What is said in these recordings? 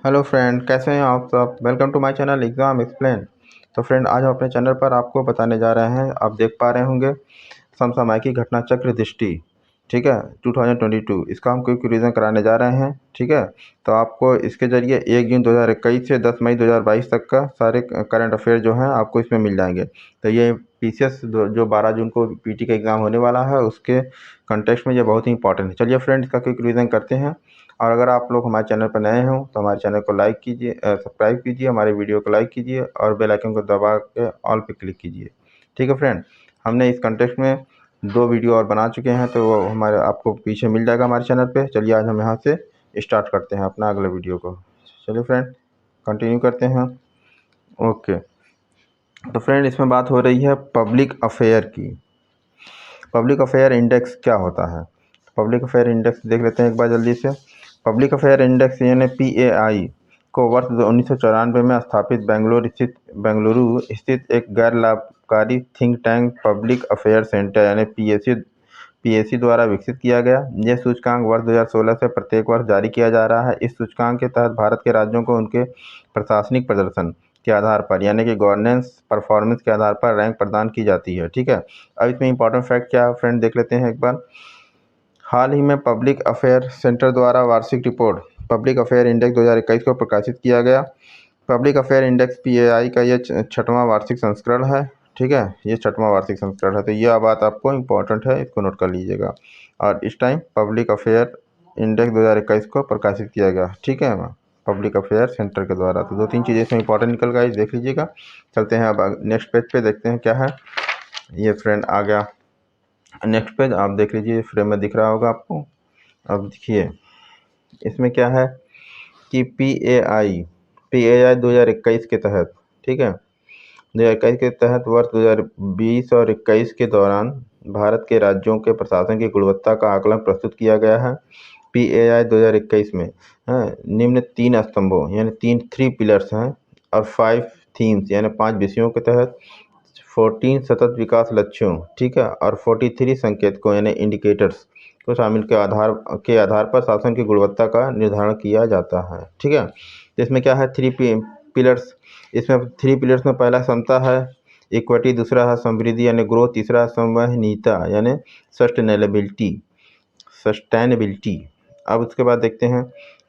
Hello friend, कैसे हैं आप सब। Welcome to my channel exam explain. तो फ्रेंड, आज हम अपने चैनल पर आपको बताने जा रहे हैं, आप देख पा रहे होंगे, समसामयिकी घटना चक्र दृष्टि। ठीक है, 2022 इसका हम क्विक रिवीजन कराने जा रहे हैं। ठीक है, तो आपको इसके जरिए 1 जून 2021 से 10 मई 2022 तक का सारे करंट अफेयर जो हैं आपको इसमें मिल जाएंगे। तो ये पीसीएस जो 12 जून को पीटी का एग्ज़ाम होने वाला है, उसके कंटेक्स्ट में ये बहुत ही इंपॉर्टेंट है। चलिए फ्रेंड, इसका क्विक रिवीजन करते हैं। और अगर आप लोग हमारे चैनल पर नए हों तो हमारे चैनल को लाइक कीजिए, सब्सक्राइब कीजिए, हमारे वीडियो को लाइक कीजिए और बेल आइकन को दबा के ऑल पे क्लिक कीजिए। ठीक है फ्रेंड, हमने इस कंटेक्स्ट में 2 वीडियो और बना चुके हैं, तो वो हमारे आपको पीछे मिल जाएगा हमारे चैनल पे। चलिए आज हम यहाँ से स्टार्ट करते हैं अपना अगले वीडियो को। चलिए फ्रेंड, कंटिन्यू करते हैं। ओके, तो फ्रेंड इसमें बात हो रही है पब्लिक अफेयर की। पब्लिक अफेयर इंडेक्स क्या होता है? पब्लिक अफेयर इंडेक्स देख लेते हैं एक बार जल्दी से। पब्लिक अफेयर इंडेक्स यानी PAI को वर्ष 1994 में स्थापित बेंगलुरु स्थित एक गैर लाभकारी think tank public affair centre यानी PAC द्वारा विकसित किया गया। यह सूचकांक वर्ष 2016 से प्रत्येक वर्ष जारी किया जा रहा है। इस सूचकांक के तहत भारत के राज्यों को उनके प्रशासनिक प्रदर्शन के आधार पर यानी कि गवर्नेंस परफॉर्मेंस के आधार पर रैंक प्रदान की जाती है। ठीक है, अब इसमें इंपॉर्टेंट फैक्ट क्या है फ्रेंड, देख लेते हैं एक बार। हाल ही में पब्लिक अफेयर सेंटर द्वारा वार्षिक रिपोर्ट पब्लिक अफेयर इंडेक्स 2021 को प्रकाशित किया गया। पब्लिक अफेयर इंडेक्स PAI का यह 6वां वार्षिक संस्करण है। ठीक है, ये 6वां वार्षिक संस्करण है, तो यह बात आपको इम्पोर्टेंट है, इसको नोट कर लीजिएगा। और इस टाइम पब्लिक अफेयर इंडेक्स 2021 को प्रकाशित किया गया। ठीक है, पब्लिक अफेयर सेंटर के द्वारा। तो 2-3 चीज़ें इसमें इंपॉर्टेंट निकल गई, देख लीजिएगा। चलते हैं अब नेक्स्ट पेज पे, देखते हैं क्या है। ये फ्रेंड आ गया नेक्स्ट पेज, आप देख लीजिए, फ्रेम में दिख रहा होगा आपको। अब देखिए इसमें क्या है कि PAI 2021 के तहत, ठीक है, 2021 के तहत वर्ष 2020 और 21 के दौरान भारत के राज्यों के प्रशासन की गुणवत्ता का आकलन प्रस्तुत किया गया है। PAI 2021 में निम्न 3 स्तंभों यानी 3 पिलर्स हैं और 5 थीम्स यानी 5 विषयों के तहत 14 सतत विकास लक्ष्यों, ठीक है, और 43 संकेतकों यानी इंडिकेटर्स को शामिल के आधार पर शासन की गुणवत्ता का निर्धारण किया जाता है। ठीक है, तो इसमें क्या है, 3 पिलर्स। इसमें 3 पिलर्स में पहला समता है, इक्विटी, दूसरा है समृद्धि यानी ग्रोथ, तीसरा है संवहनीयता यानी सस्टेनेबिलिटी। अब उसके बाद देखते हैं,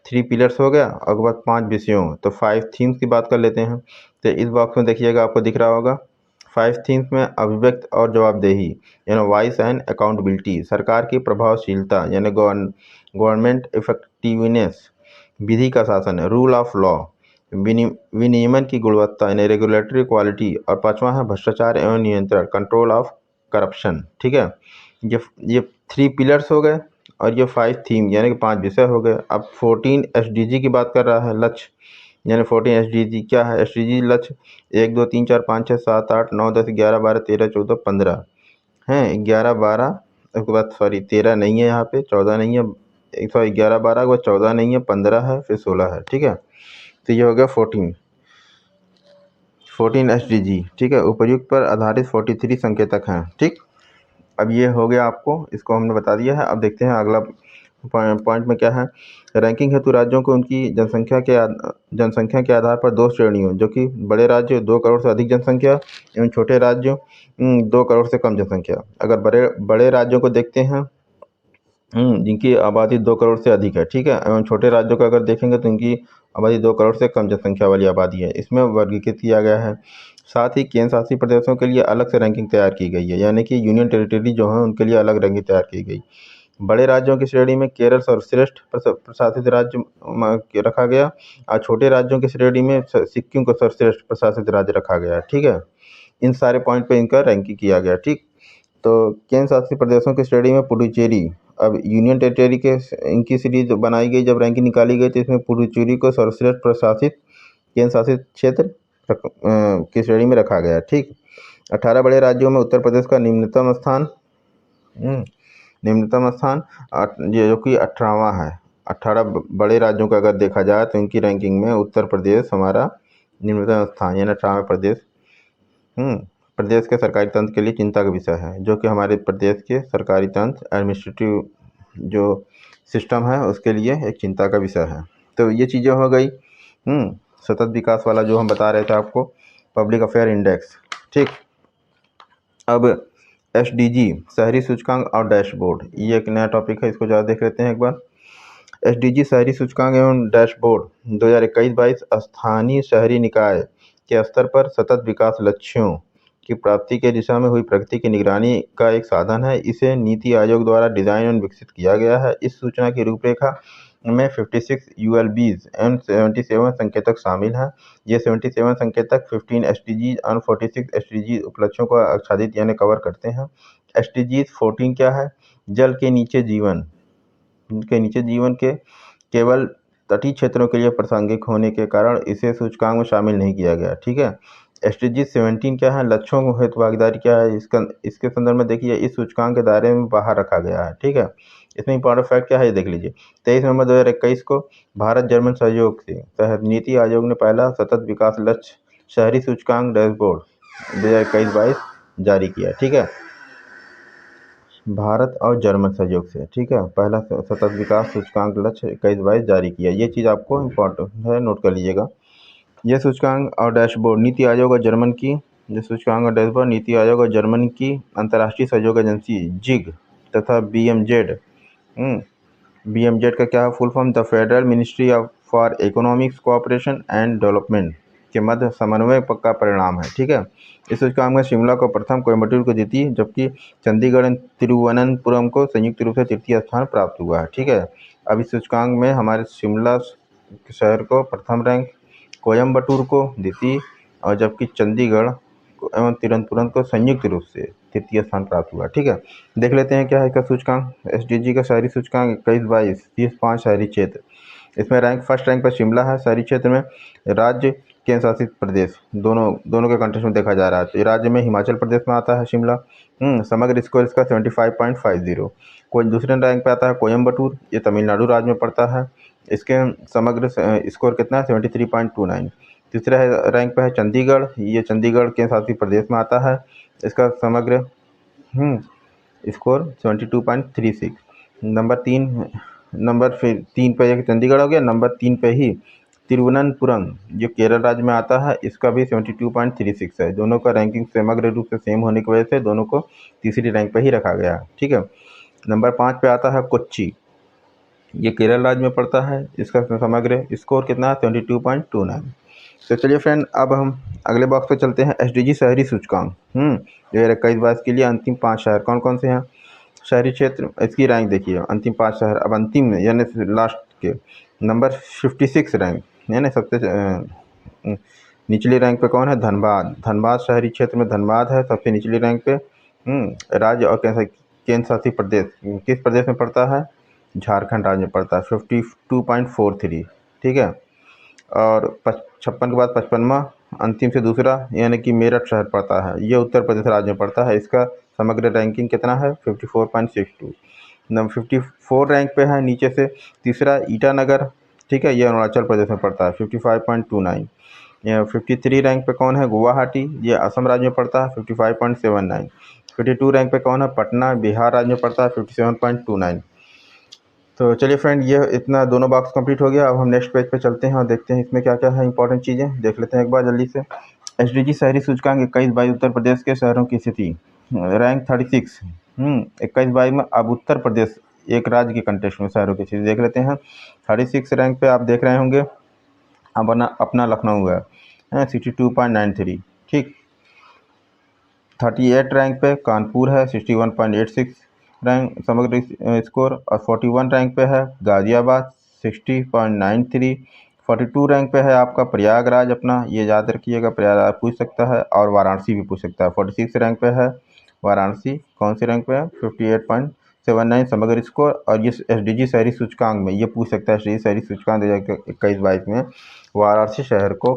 3 पिलर्स हो गया, और बाद 5 विषयों, तो 5 थीम्स की बात कर लेते हैं। तो इस बॉक्स में देखिएगा, आपको दिख रहा होगा 5 थीम्स में अभिव्यक्त और जवाबदेही यानी वॉइस एंड अकाउंटेबिलिटी, सरकार की प्रभावशीलता यानी गवर्नमेंट इफेक्टिवनेस, विधि का शासन रूल ऑफ लॉ, विनियमन की गुणवत्ता यानी रेगुलेटरी क्वालिटी, और 5वां है भ्रष्टाचार एवं नियंत्रण कंट्रोल ऑफ करप्शन। ठीक है, ये 3 पिलर्स हो गए और ये 5 थीम यानी कि 5 विषय हो गए। अब 14 SDG की बात कर रहा है, लक्ष्य यानी 14 SDG क्या है, SDG लक्ष्य 1 2 3 4 5 6 7 8 9 10 11 12 13 14 15 हैं, 11 12, उसके बाद सॉरी 13 नहीं है, यहाँ पे 14 नहीं है, 11 12 के बाद 14 नहीं है, 15 है, फिर 16 है। ठीक है, तो ये हो गया 14 SDG। ठीक है, उपयुक्त पर आधारित 43 संकेतक हैं। ठीक, अब ये हो गया, आपको इसको हमने बता दिया है। अब देखते हैं अगला पॉइंट में क्या है। रैंकिंग हेतु राज्यों को उनकी जनसंख्या के आधार पर 2 श्रेणियों, जो कि बड़े राज्य 2 करोड़ से अधिक जनसंख्या एवं छोटे राज्य 2 करोड़ से कम जनसंख्या। अगर बड़े राज्यों को देखते हैं जिनकी आबादी 2 करोड़ से अधिक है, ठीक है, एवं छोटे राज्यों का अगर देखेंगे तो इनकी आबादी 2 करोड़ से कम जनसंख्या वाली आबादी है, इसमें वर्गीकृत किया गया है। साथ ही केंद्र शासित प्रदेशों के लिए अलग से रैंकिंग तैयार की गई है, यानी कि यूनियन टेरिटरी जो है उनके लिए अलग रैंकिंग तैयार की गई। बड़े राज्यों की श्रेणी में केरल सर्वश्रेष्ठ प्रशासित राज्य रखा गया और छोटे राज्यों की श्रेणी में सिक्किम को सर्वश्रेष्ठ प्रशासित राज्य रखा गया। ठीक है, इन सारे पॉइंट पे इनका रैंकिंग किया गया। ठीक, तो केंद्र शासित प्रदेशों की श्रेणी में पुडुचेरी, अब यूनियन टेरिटरी के इनकी सीरीज बनाई गई, जब रैंकिंग निकाली गई तो इसमें पुडुचेरी को सर्वश्रेष्ठ प्रशासित केंद्र शासित क्षेत्र की श्रेणी में रखा गया। ठीक, 18 बड़े राज्यों में उत्तर प्रदेश का निम्नतम स्थान ये जो कि 18वां है। 18 बड़े राज्यों का अगर देखा जाए तो इनकी रैंकिंग में उत्तर प्रदेश हमारा निम्नतम स्थान यानी 18वां प्रदेश प्रदेश के सरकारी तंत्र के लिए चिंता का विषय है, जो कि हमारे प्रदेश के सरकारी तंत्र एडमिनिस्ट्रेटिव जो सिस्टम है उसके लिए एक चिंता का विषय है। तो ये चीज़ें हो गई। सतत विकास वाला जो हम बता रहे थे आपको, पब्लिक अफेयर इंडेक्स। ठीक, अब SDG शहरी सूचकांक और डैशबोर्ड, ये एक नया टॉपिक है, इसको ज़्यादा देख लेते हैं एक बार। SDG शहरी सूचकांक एवं डैशबोर्ड 2021-22 स्थानीय शहरी निकाय के स्तर पर सतत विकास लक्ष्यों की प्राप्ति के दिशा में हुई प्रगति की निगरानी का एक साधन है। इसे नीति आयोग द्वारा डिजाइन और विकसित किया गया है। इस सूचना की रूपरेखा में 56 ULBs एंड 77 संकेतक शामिल हैं। ये 77 संकेतक 15 SDGs और 46 SDG उपलक्ष्यों को आच्छादित यानी कवर करते हैं। SDGs 14 क्या है? जल के नीचे जीवन के केवल तटीय क्षेत्रों के लिए प्रासंगिक होने के कारण इसे सूचकांक में शामिल नहीं किया गया। ठीक है। SDG 17 क्या है? लक्ष्यों हेतु भागीदारी क्या है? इसके संदर्भ में देखिए, इस सूचकांक के दायरे में बाहर रखा गया है। ठीक है। इसमें इंपॉर्टेंट फैक्ट क्या है ये देख लीजिए। 23 नवंबर 2021 को भारत जर्मन सहयोग से तहत नीति आयोग ने पहला सतत विकास लक्ष्य शहरी सूचकांक डैशबोर्ड 2021-22 जारी किया। ठीक है, भारत और जर्मन सहयोग से। ठीक है, पहला सतत विकास सूचकांक लक्ष्य 21-22 जारी किया। ये चीज़ आपको इम्पोर्टेंट है, नोट कर लीजिएगा। ये सूचकांक और डैशबोर्ड नीति आयोग और जर्मन की, ये सूचकांक और डैशबोर्ड नीति आयोग और जर्मन की अंतर्राष्ट्रीय सहयोग एजेंसी जिग तथा BMZ का क्या है full form? The federal ministry for economics cooperation and development के मध्य समन्वय का परिणाम है। ठीक है। इस सूचकांक में शिमला को प्रथम, कोयम्बटूर को द्वितीय, जबकि चंडीगढ़ एवं तिरुवनंतपुरम को संयुक्त रूप से तृतीय स्थान प्राप्त हुआ है। ठीक है। अब इस सूचकांक में हमारे शिमला शहर को प्रथम रैंक, कोयम्बटूर को द्वितीय और जबकि चंडीगढ़ एवं तिरुवनंतपुरम को संयुक्त रूप से तृतीय स्थान प्राप्त हुआ। ठीक है, देख लेते हैं क्या है इसका सूचकांक। SDG का शहरी सूचकांक 21-22 30-5 शहरी क्षेत्र। इसमें फर्स्ट रैंक पर शिमला है शहरी क्षेत्र में। राज्य केंद्र शासित प्रदेश दोनों के कंटेक्स्ट में देखा जा रहा है तो राज्य में हिमाचल प्रदेश में आता है शिमला। समग्र स्कोर इसका 75.50। कोई दूसरे रैंक पे आता है कोयम्बटूर, ये तमिलनाडु राज्य में पड़ता है। इसके समग्र स्कोर कितना है? 73.29। तीसरा रैंक पे है चंडीगढ़, ये चंडीगढ़ के शासित प्रदेश में आता है। इसका समग्र स्कोर 72.36। नंबर फिर 3 पे एक चंडीगढ़ हो गया। नंबर 3 पे ही तिरुवनंतपुरम जो केरल राज्य में आता है, इसका भी 72.36 है। दोनों का रैंकिंग समग्र रूप से सेम होने की वजह से दोनों को तीसरी रैंक पे ही रखा गया है। ठीक है। नंबर 5 पे आता है कोच्चि, ये केरल राज्य में पड़ता है। इसका समग्र स्कोर कितना है? 72.29। तो चलिए फ्रेंड, अब हम अगले बॉक्स पे चलते हैं। SDG शहरी सूचकांक 2021-22 के लिए अंतिम 5 शहर कौन कौन से हैं शहरी क्षेत्र, इसकी रैंक देखिए। अंतिम 5 शहर, अब अंतिम यानी लास्ट के नंबर 56 रैंक यानी सबसे निचली रैंक पे कौन है? धनबाद शहरी क्षेत्र में धनबाद है सबसे निचली रैंक पे। राज्य और केंद्र शासित प्रदेश किस प्रदेश में पड़ता है? झारखंड राज्य में पड़ता है, 52.43। ठीक है। और 56 के बाद 55वां अंतिम से दूसरा यानी कि मेरठ शहर पड़ता है, ये उत्तर प्रदेश राज्य में पड़ता है। इसका समग्र रैंकिंग कितना है? 54.62। नंबर 54 रैंक पे है नीचे से तीसरा ईटानगर। ठीक है, ये अरुणाचल प्रदेश में पड़ता है, 55.29। 53 रैंक पे कौन है? गुवाहाटी, ये असम राज्य में पड़ता है, 55.79। 52 रैंक पे कौन है? पटना, बिहार राज्य में पड़ता है, 57.29। तो चलिए फ्रेंड, ये इतना दोनों बॉक्स कंप्लीट हो गया। अब हम नेक्स्ट पेज पे चलते हैं और देखते हैं इसमें क्या क्या है इंपॉर्टेंट चीज़ें, देख लेते हैं एक बार जल्दी से। SDG शहरी सूचकांक 21-22 उत्तर प्रदेश के शहरों की स्थिति, रैंक 36। 21-22 में अब उत्तर प्रदेश एक राज्य के कंटेक्स्ट में शहरों की स्थिति देख लेते हैं। 36 रैंक पे आप देख रहे होंगे अपना लखनऊ है 62.93। ठीक। 38 रैंक पे कानपुर है 61.86 रैंक समग्र स्कोर। और 41 रैंक पे है गाजियाबाद 60.93। 42 रैंक पे है आपका प्रयागराज अपना, ये याद रखिएगा, प्रयागराज पूछ सकता है और वाराणसी भी पूछ सकता है। 46 रैंक पे है वाराणसी, कौन से रैंक पे है? 58.79 समग्र स्कोर। और ये SDG शहरी सूचकांक में ये पूछ सकता है, SDG शहरी सूचकांक 2021-22 में वाराणसी शहर को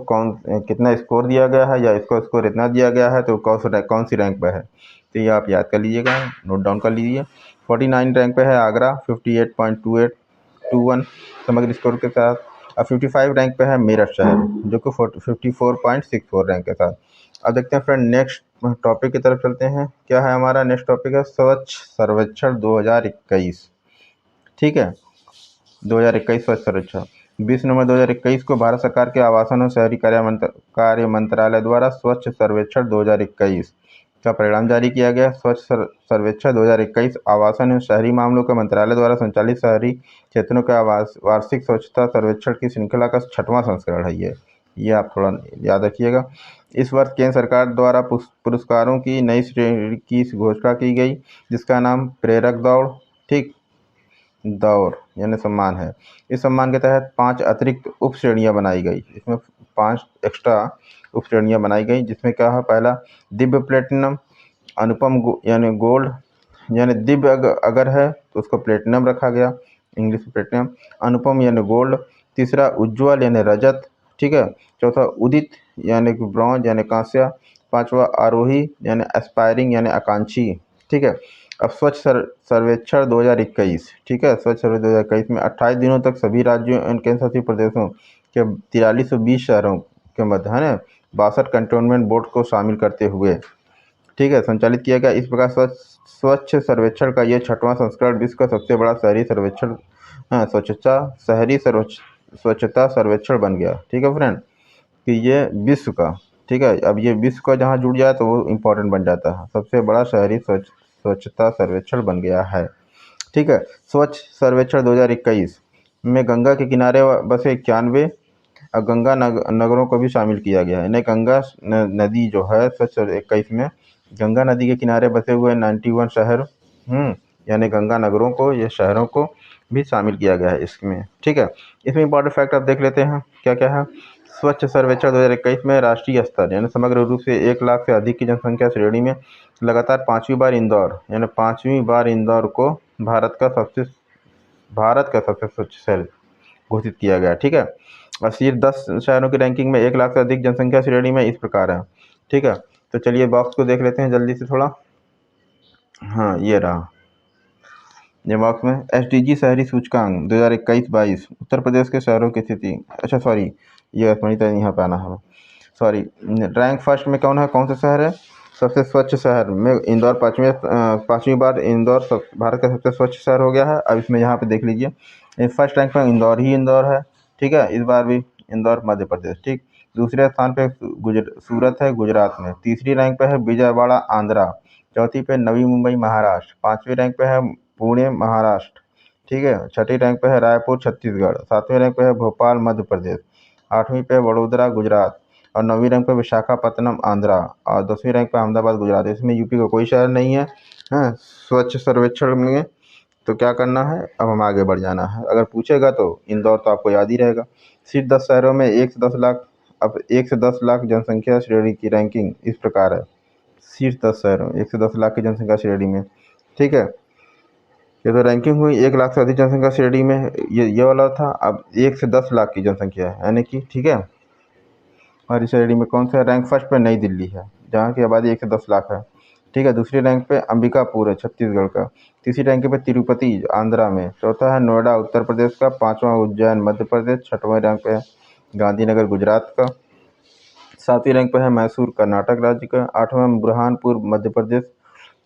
कितना स्कोर दिया गया है या इसको स्कोर इतना दिया गया है तो कौन सी रैंक पे है, तो ये आप याद कर लीजिएगा, नोट डाउन कर लीजिए। 49 रैंक पे है आगरा 58.21 समग्र स्कोर के साथ। और 55 रैंक पे है मेरठ शहर जो कि 54.64 रैंक के साथ। अब देखते हैं फ्रेंड नेक्स्ट टॉपिक की तरफ चलते हैं। क्या है हमारा नेक्स्ट टॉपिक? है स्वच्छ सर्वेक्षण 2021। ठीक है, 2021 स्वच्छ सर्वेक्षण 20 नवंबर 2021 को भारत सरकार के आवासन और शहरी कार्य मंत्रालय द्वारा स्वच्छ सर्वेक्षण 2021 का परिणाम जारी किया गया। स्वच्छ सर्वेक्षण 2021 आवासन एवं शहरी मामलों के मंत्रालय द्वारा संचालित शहरी क्षेत्रों के वार्षिक स्वच्छता सर्वेक्षण की श्रृंखला का 6वां संस्करण है ये आप थोड़ा याद रखिएगा। इस वर्ष केंद्र सरकार द्वारा पुरस्कारों की नई श्रेणी की घोषणा की गई, जिसका नाम प्रेरक दौड़ ठीक दौर यानी सम्मान है। इस सम्मान के तहत 5 अतिरिक्त उप श्रेणियाँ बनाई गई। इसमें 5 एक्स्ट्रा उप श्रेणियाँ बनाई गई, जिसमें क्या है, पहला दिव्य प्लेटिनम, अनुपम यानी गोल्ड, यानी दिव्य अगर है तो उसको प्लेटिनम रखा गया, इंग्लिश में प्लेटिनम, अनुपम यानी गोल्ड, तीसरा उज्ज्वल यानी रजत, ठीक है, चौथा उदित यानी ब्रॉन्ज यानी कांस्य, पांचवा आरोही यानी एस्पायरिंग यानी आकांक्षी, ठीक है। अब स्वच्छ सर्वेक्षण 2021, ठीक है, स्वच्छ सर्वेक्षण 2021 में 28 दिनों तक सभी राज्यों एवं केंद्र शासित प्रदेशों के 4320 शहरों के मध्य है ना 62 कंटोनमेंट बोर्ड को शामिल करते हुए, ठीक है, संचालित किया गया। इस प्रकार स्वच्छ सर्वेक्षण का यह 6वां संस्करण विश्व का सबसे बड़ा शहरी सर्वेक्षण स्वच्छता सर्वेक्षण बन गया, ठीक है फ्रेंड, कि ये विश्व का, ठीक है, अब ये विश्व का जहाँ जुड़ जाए तो वो इम्पोर्टेंट बन जाता है, सबसे बड़ा शहरी स्वच्छता सर्वेक्षण बन गया है, ठीक है। स्वच्छ सर्वेक्षण 2021 में गंगा के किनारे बसे 91 और गंगा नगरों को भी शामिल किया गया है। यानी गंगा नदी जो है स्वच्छ 21 में गंगा नदी के किनारे बसे हुए 91 शहर यानी गंगा नगरों को, ये शहरों को भी शामिल किया गया है इसमें, ठीक है। इसमें इंपॉर्टेंट फैक्ट आप देख लेते हैं क्या क्या है। स्वच्छ सर्वेक्षण 2021 में राष्ट्रीय स्तर यानी समग्र रूप से 1 लाख से अधिक की जनसंख्या श्रेणी में लगातार 5वीं बार इंदौर को भारत का सबसे स्वच्छ शहर घोषित किया गया, ठीक है। और शीर्ष 10 शहरों की रैंकिंग में 1 लाख से अधिक जनसंख्या श्रेणी में इस प्रकार है, ठीक है। तो चलिए बॉक्स को देख लेते हैं जल्दी से थोड़ा। हाँ, ये रहा ये बॉक्स में SDG शहरी सूचकांक 2021-22 उत्तर प्रदेश के शहरों की स्थिति। अच्छा सॉरी, ये स्मृति यहाँ पे आना है, सॉरी। रैंक फर्स्ट में कौन है, कौन सा शहर है? सबसे स्वच्छ शहर में इंदौर 5वीं बार इंदौर भारत का सबसे स्वच्छ शहर हो गया है। अब इसमें यहाँ पे देख लीजिए, फर्स्ट रैंक पर इंदौर है, ठीक है, इस बार भी इंदौर मध्य प्रदेश, ठीक। दूसरे स्थान पे सूरत है गुजरात में। तीसरी रैंक पे है विजयवाड़ा आंध्रा। चौथी पे नवी मुंबई महाराष्ट्र। 5वीं रैंक पे है पुणे महाराष्ट्र, ठीक है। 6ठी रैंक पे है रायपुर छत्तीसगढ़। 7वीं रैंक पे है भोपाल मध्य प्रदेश। 8वीं पे वडोदरा गुजरात और 9वीं रैंक पे विशाखापत्तनम आंध्रा और 10वीं रैंक पे अहमदाबाद गुजरात। इसमें यूपी का कोई शहर नहीं है, हाँ, स्वच्छ सर्वेक्षण में। तो क्या करना है, अब हम आगे बढ़ जाना है। अगर पूछेगा तो इंदौर तो आपको याद ही रहेगा। शीर्ष 10 शहरों में 1 से 10 लाख, अब 1 से 10 लाख जनसंख्या श्रेणी की रैंकिंग इस प्रकार है। शीर्ष 10 शहरों 1 से 10 लाख की जनसंख्या श्रेणी में, ठीक है। ये तो रैंकिंग हुई 1 लाख से अधिक जनसंख्या श्रेणी में, ये वाला था। अब 1 से 10 लाख की जनसंख्या है यानी कि, ठीक है। और इस श्रेणी में कौन सा रैंक फर्स्ट पे? नई दिल्ली है, जहाँ की आबादी 1 से 10 लाख है, ठीक है। दूसरी रैंक पे अंबिकापुर है छत्तीसगढ़ का। तीसरी रैंक पे तिरुपति आंध्रा में। चौथा है नोएडा उत्तर प्रदेश का। 5वां उज्जैन मध्य प्रदेश। 6वां रैंक पे है गांधीनगर गुजरात का। 7वीं रैंक पे है मैसूर कर्नाटक राज्य का। 8वां बुरहानपुर मध्य प्रदेश।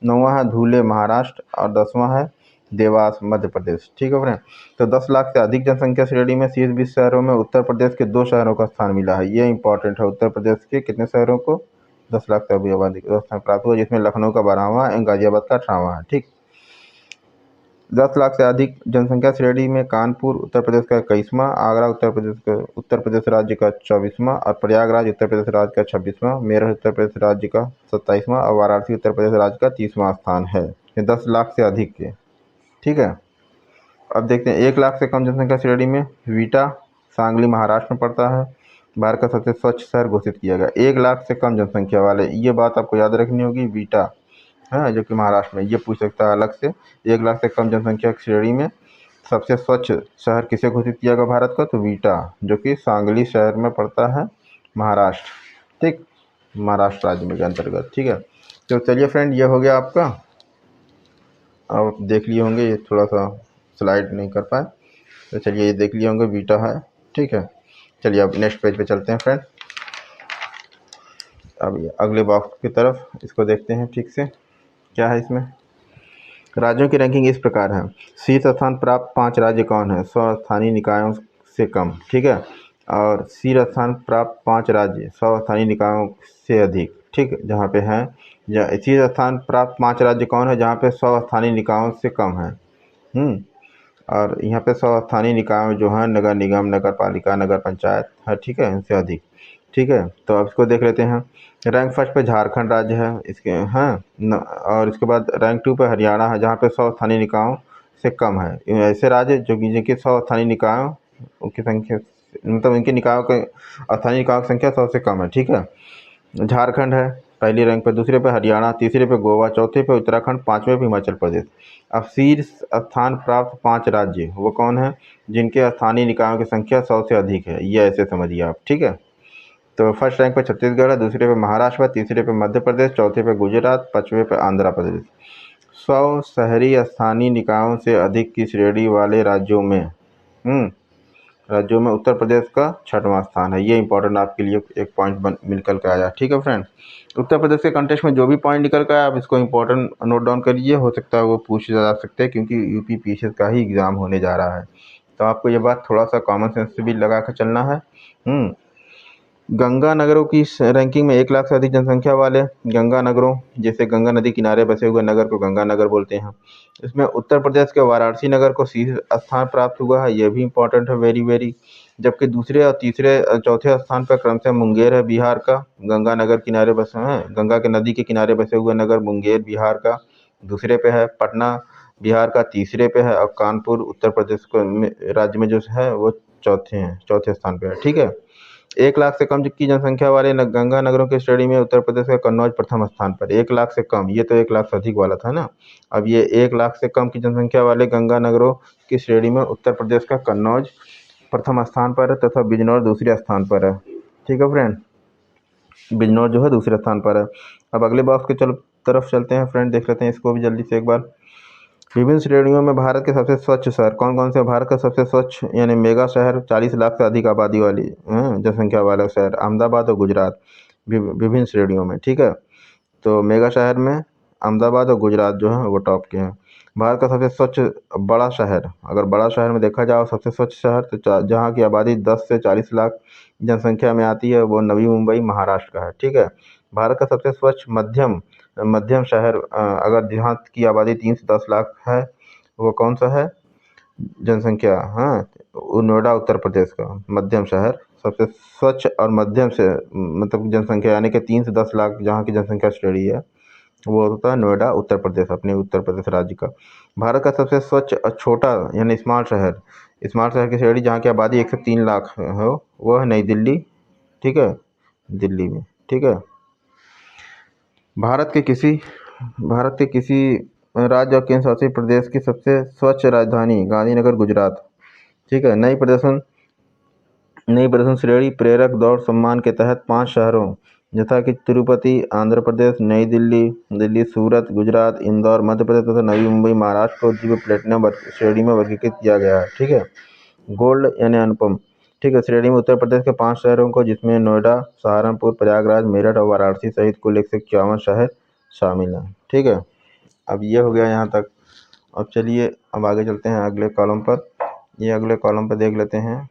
9वां है धुले महाराष्ट्र और 10वां है देवास मध्य प्रदेश, ठीक है फ्रेंड। तो 10 लाख से अधिक जनसंख्या श्रेणी में शीर्ष 20 शहरों में उत्तर प्रदेश के 2 शहरों का स्थान मिला है। ये इंपॉर्टेंट है, उत्तर प्रदेश के कितने शहरों को 10 लाख से अधिक आबादी का स्थान प्राप्त हुआ, जिसमें लखनऊ का 12वां एवं गाजियाबाद का 18वां है, ठीक। 10 लाख से अधिक जनसंख्या श्रेणी में कानपुर उत्तर प्रदेश का 21वां, आगरा उत्तर प्रदेश राज्य का 24वां और प्रयागराज उत्तर प्रदेश राज्य का 26वां, मेरठ उत्तर प्रदेश राज्य का 27वां और वाराणसी उत्तर प्रदेश राज्य का 30वां स्थान है। ये 10 लाख से अधिक के, ठीक है। अब देखते हैं 1 लाख से कम जनसंख्या श्रेणी में वीटा सांगली महाराष्ट्र में पड़ता है, भारत का सबसे स्वच्छ शहर घोषित किया गया। 1 लाख से कम जनसंख्या वाले, ये बात आपको याद रखनी होगी, वीटा है जो कि महाराष्ट्र में। ये पूछ सकता है अलग से, 1 लाख से कम जनसंख्या की श्रेणी में सबसे स्वच्छ शहर किसे घोषित किया गया भारत का? तो वीटा, जो कि सांगली शहर में पड़ता है महाराष्ट्र, ठीक, महाराष्ट्र राज्य में के अंतर्गत, ठीक है। तो चलिए फ्रेंड, ये हो गया आपका। आप देख लिए होंगे, ये थोड़ा सा स्लाइड नहीं कर पाए, तो चलिए ये देख लिए होंगे, वीटा है, ठीक है। चलिए अब नेक्स्ट पेज पे चलते हैं फ्रेंड। अब ये अगले बॉक्स की तरफ इसको देखते हैं ठीक से, क्या है इसमें। राज्यों की रैंकिंग इस प्रकार है। शीर्ष स्थान प्राप्त 5 राज्य कौन है? 100 स्थानीय निकायों से कम, ठीक है। और शीर्ष स्थान प्राप्त 5 राज्य 100 स्थानीय निकायों से अधिक, ठीक, जहाँ पे हैं। शीर्ष स्थान प्राप्त 5 राज्य कौन है, जहाँ पे 100 स्थानीय निकायों से कम है। और यहाँ पे 100 स्थानीय निकाय जो हैं, नगर निगम, नगर पालिका, नगर पंचायत है, ठीक है, इनसे अधिक, ठीक है। तो अब इसको देख लेते हैं। रैंक फर्स्ट पे झारखंड राज्य है, इसके हैं और इसके बाद रैंक 2 पे हरियाणा है, जहाँ पे 100 स्थानीय निकायों से कम है। ऐसे राज्य जो कि जिनके 100 स्थानीय निकायों की संख्या, मतलब इनके निकायों के स्थानीय निकायों की संख्या 100 से कम है, ठीक है। झारखंड है पहली रैंक पे, दूसरे पे हरियाणा, तीसरे पे गोवा, चौथे पे उत्तराखंड, पाँचवें पे हिमाचल प्रदेश। अब शीर्ष स्थान प्राप्त 5 राज्य वो कौन है, जिनके स्थानीय निकायों की संख्या 100 से अधिक है, ये ऐसे समझिए आप, ठीक है। तो फर्स्ट रैंक पे छत्तीसगढ़ है, दूसरे पे महाराष्ट्र है, तीसरे पे मध्य प्रदेश, चौथे पे गुजरात, पाँचवें पे आंध्र प्रदेश। 100 शहरी स्थानीय निकायों से अधिक की श्रेणी वाले राज्यों में उत्तर प्रदेश का 6वां स्थान है। ये इंपॉर्टेंट आपके लिए एक पॉइंट निकल के आया, ठीक है फ्रेंड। उत्तर प्रदेश के कंटेस्ट में जो भी पॉइंट निकल कर आया, आप इसको इंपॉर्टेंट नोट डाउन करिए, हो सकता है वो पूछे जा सकते हैं, क्योंकि यूपी पीसीएस का ही एग्ज़ाम होने जा रहा है। तो आपको ये बात थोड़ा सा कॉमन सेंस से भी लगा कर चलना है। गंगा नगरों की रैंकिंग में 1 लाख से अधिक जनसंख्या वाले गंगा नगरों, जैसे गंगा नदी किनारे बसे हुए नगर को गंगा नगर बोलते हैं। इसमें उत्तर प्रदेश के वाराणसी नगर को शीर्ष स्थान प्राप्त हुआ है, यह भी इम्पोर्टेंट है, वेरी वेरी। जबकि दूसरे और तीसरे चौथे स्थान पर क्रमशः मुंगेर है बिहार का, गंगा नगर किनारे बसे हैं, गंगा के नदी के किनारे बसे हुए नगर मुंगेर बिहार का दूसरे पे है, पटना बिहार का तीसरे पे है, और कानपुर उत्तर प्रदेश को राज्य में जो है वो चौथे स्थान पे है, ठीक है। 1 लाख से कम की जनसंख्या वाले गंगा नगरों की श्रेणी में उत्तर प्रदेश का कन्नौज प्रथम स्थान पर। 1 लाख से कम, ये तो 1 लाख से अधिक वाला था ना। अब ये 1 लाख से कम की जनसंख्या वाले गंगा नगरों की श्रेणी में उत्तर प्रदेश का कन्नौज प्रथम स्थान पर है, तथा बिजनौर दूसरे स्थान पर है, ठीक है फ्रेंड। बिजनौर जो है दूसरे स्थान पर है। अब अगले बॉक्स के तरफ चलते हैं फ्रेंड, देख लेते हैं इसको भी जल्दी से एक बार। विभिन्न श्रेणियों में भारत के सबसे स्वच्छ शहर कौन कौन से। भारत का सबसे स्वच्छ यानी मेगा शहर, 40 लाख से अधिक आबादी वाली जनसंख्या वाला शहर अहमदाबाद और गुजरात, विभिन्न श्रेणियों में, ठीक है। तो मेगा शहर में अहमदाबाद और गुजरात जो है वो टॉप के हैं। भारत का सबसे स्वच्छ बड़ा शहर, अगर बड़ा शहर में देखा जाए सबसे स्वच्छ शहर, तो जहाँ की आबादी 10 से 40 लाख जनसंख्या में आती है, वो नवी मुंबई महाराष्ट्र का है, ठीक है। भारत का सबसे स्वच्छ मध्यम शहर, अगर जहाँ की आबादी 3 से 10 लाख है, वो कौन सा है जनसंख्या, वो नोएडा उत्तर प्रदेश का मध्यम शहर, सबसे स्वच्छ और मध्यम से मतलब जनसंख्या यानी कि 3 से 10 लाख जहाँ की जनसंख्या श्रेणी है, वो होता है नोएडा उत्तर प्रदेश, अपने उत्तर प्रदेश राज्य का। भारत का सबसे स्वच्छ और छोटा यानी स्मार्ट शहर की श्रेणी जहाँ की आबादी 1 से 3 लाख हो, वो है नई दिल्ली, ठीक है, दिल्ली में, ठीक है। भारत के किसी राज्य और केंद्र शासित प्रदेश की सबसे स्वच्छ राजधानी गांधीनगर गुजरात, ठीक है। नई प्रदर्शन श्रेणी प्रेरक दौड़ सम्मान के तहत 5 शहरों यथा कि तिरुपति आंध्र प्रदेश, नई दिल्ली, सूरत गुजरात, इंदौर मध्य प्रदेश तथा नवी मुंबई महाराष्ट्र को दिव्य प्लेटिनम श्रेणी में वर्गीकृत किया गया है, ठीक है। गोल्ड यानी अनुपम, ठीक है, श्रेणी में उत्तर प्रदेश के 5 शहरों को, जिसमें नोएडा, सहारनपुर, प्रयागराज, मेरठ और वाराणसी सहित कुल 151 शहर शामिल हैं, ठीक है। अब ये हो गया यहाँ तक। अब चलिए अब आगे चलते हैं अगले कॉलम पर। ये अगले कॉलम पर देख लेते हैं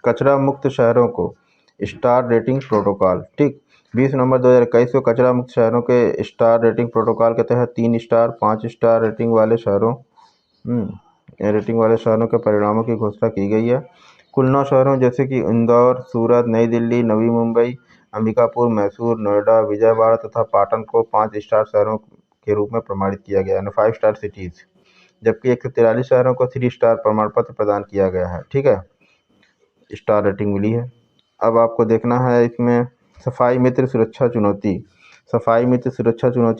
कचरा मुक्त शहरों को स्टार रेटिंग प्रोटोकॉल, ठीक। 20 नवंबर 2021 को कचरा मुक्त शहरों के स्टार रेटिंग प्रोटोकॉल के तहत 3 स्टार 5 स्टार रेटिंग वाले शहरों के परिणामों की घोषणा की गई है। कुल 9 शहरों जैसे कि इंदौर, सूरत, नई दिल्ली, नवी मुंबई, अंबिकापुर, मैसूर, नोएडा, विजयवाड़ा तथा पाटन को 5 स्टार शहरों के रूप में प्रमाणित किया गया है, 5 स्टार सिटीज। जबकि 143 शहरों को 3 स्टार प्रमाण पत्र प्रदान किया गया है, ठीक है, स्टार रेटिंग मिली है। अब आपको देखना है इसमें सफाई मित्र सुरक्षा चुनौती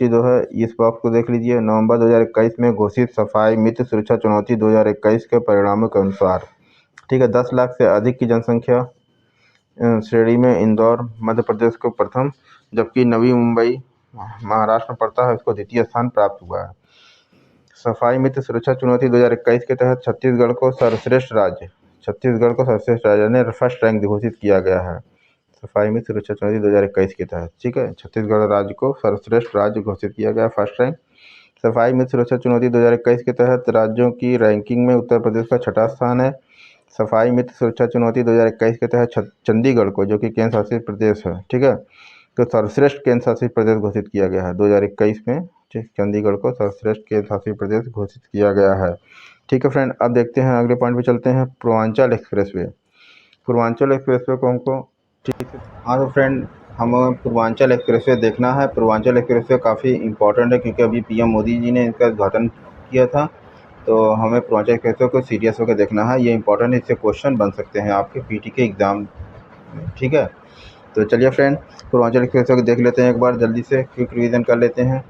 जो है, इस बॉक्स को देख लीजिए। नवंबर 2021 में घोषित सफाई मित्र सुरक्षा चुनौती 2021 के परिणामों के अनुसार, ठीक है, 10 लाख से अधिक की जनसंख्या श्रेणी में इंदौर मध्य प्रदेश को प्रथम, जबकि नवी मुंबई महाराष्ट्र में पड़ता है, उसको द्वितीय स्थान प्राप्त हुआ है। सफाई मित्र सुरक्षा चुनौती 2021 के तहत छत्तीसगढ़ को सर्वश्रेष्ठ राज्य यानी फर्स्ट रैंक घोषित किया गया है सफाई मित्र सुरक्षा चुनौती 2021 के तहत, ठीक है। छत्तीसगढ़ राज्य को सर्वश्रेष्ठ राज्य घोषित किया गया, फर्स्ट रैंक। सफाई मित्र सुरक्षा चुनौती 2021 के तहत राज्यों की रैंकिंग में उत्तर प्रदेश का 6वां स्थान है। सफाई मित्र सुरक्षा चुनौती 2021 के तहत चंडीगढ़ को, जो कि केंद्र शासित प्रदेश है, ठीक है, तो सर्वश्रेष्ठ केंद्र शासित प्रदेश घोषित किया गया है 2021 में। चंडीगढ़ को सर्वश्रेष्ठ केंद्र शासित प्रदेश घोषित किया गया है, ठीक है फ्रेंड। अब देखते हैं अगले पॉइंट पे चलते हैं, पूर्वांचल एक्सप्रेसवे। पूर्वांचल एक्सप्रेसवे को हमको ठीक है, हाँ तो फ्रेंड हमें पूर्वांचल एक्सप्रेसवे देखना है। पूर्वांचल एक्सप्रेसवे काफ़ी इंपॉर्टेंट है क्योंकि अभी पीएम मोदी जी ने इसका उद्घाटन किया था, तो हमें पूर्वांचल एक्सप्रेसवे को सीरियस होकर देखना है। ये इंपॉर्टेंट है, इससे क्वेश्चन बन सकते हैं आपके पीटी के एग्ज़ाम में, ठीक है। तो चलिए फ्रेंड पूर्वांचल एक्सप्रेसवे को देख लेते हैं एक बार, जल्दी से क्विक रिवीजन कर लेते हैं।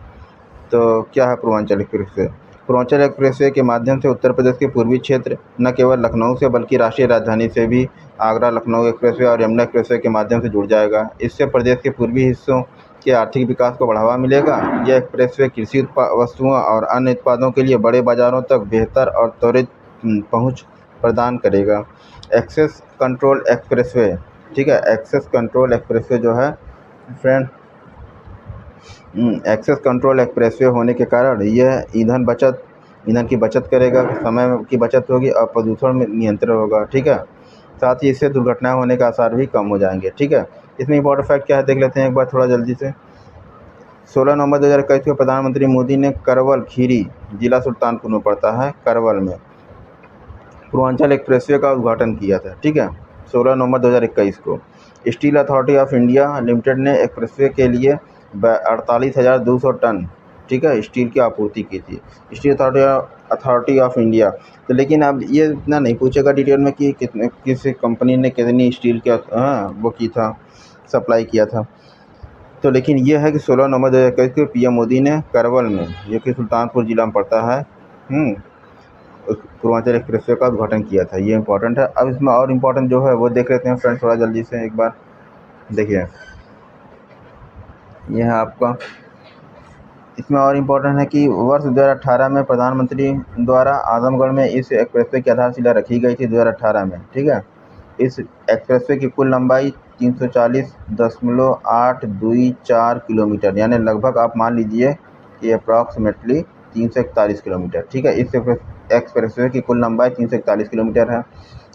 तो क्या है पूर्वांचल एक्सप्रेसवे? पूर्वांचल एक्सप्रेसवे के माध्यम से उत्तर प्रदेश के पूर्वी क्षेत्र न केवल लखनऊ से बल्कि राष्ट्रीय राजधानी से भी आगरा लखनऊ एक्सप्रेसवे और यमुना एक्सप्रेसवे के माध्यम से जुड़ जाएगा। इससे प्रदेश के पूर्वी हिस्सों के आर्थिक विकास को बढ़ावा मिलेगा। यह एक्सप्रेसवे कृषि वस्तुओं और अन्य उत्पादों के लिए बड़े बाज़ारों तक बेहतर और त्वरित पहुँच प्रदान करेगा। एक्सेस कंट्रोल एक्सप्रेसवे, ठीक है, एक्सेस कंट्रोल एक्सप्रेसवे जो है फ्रेंड, एक्सेस कंट्रोल एक्सप्रेसवे होने के कारण यह ईंधन की बचत करेगा, समय की बचत होगी और प्रदूषण में नियंत्रण होगा, ठीक है। साथ ही इससे दुर्घटनाएं होने के आसार भी कम हो जाएंगे, ठीक है। इसमें इंपॉर्टेंट फैक्ट क्या है देख लेते हैं एक बार थोड़ा जल्दी से। 16 नवंबर 2021 को प्रधानमंत्री मोदी ने करवल खीरी, जिला सुल्तानपुर में पड़ता है, करवल में पूर्वांचल एक्सप्रेसवे का उद्घाटन किया था, ठीक है, 16 नवंबर 2021 को। Steel authority of India limited ने एक्सप्रेसवे के लिए 48,200 टन, ठीक है, स्टील की आपूर्ति की थी, स्टील अथॉरिटी ऑफ इंडिया। तो लेकिन अब ये इतना नहीं पूछेगा डिटेल में कि कितने किस कंपनी ने कितनी स्टील का वो की था, सप्लाई किया था। तो लेकिन ये है कि 16 नवंबर 2021 को पीएम मोदी ने करवल में, जो कि सुल्तानपुर जिला में पड़ता है, पूर्वांचल एक्सप्रेसवे का उद्घाटन किया था। ये इंपॉर्टेंट है। अब इसमें और इम्पोर्टेंट जो है वो देख लेते हैं फ्रेंड्स थोड़ा जल्दी से एक बार। देखिए यह है आपका, इसमें और इम्पोर्टेंट है कि वर्ष 2018 में प्रधानमंत्री द्वारा आजमगढ़ में इस एक्सप्रेसवे की आधारशिला रखी गई थी 2018 में, ठीक है। इस एक्सप्रेसवे की कुल लंबाई 340.824 किलोमीटर, यानी लगभग आप मान लीजिए कि अप्रॉक्सीमेटली 341 किलोमीटर, ठीक है। इस एक्सप्रेसवे की कुल लंबाई 341 किलोमीटर है।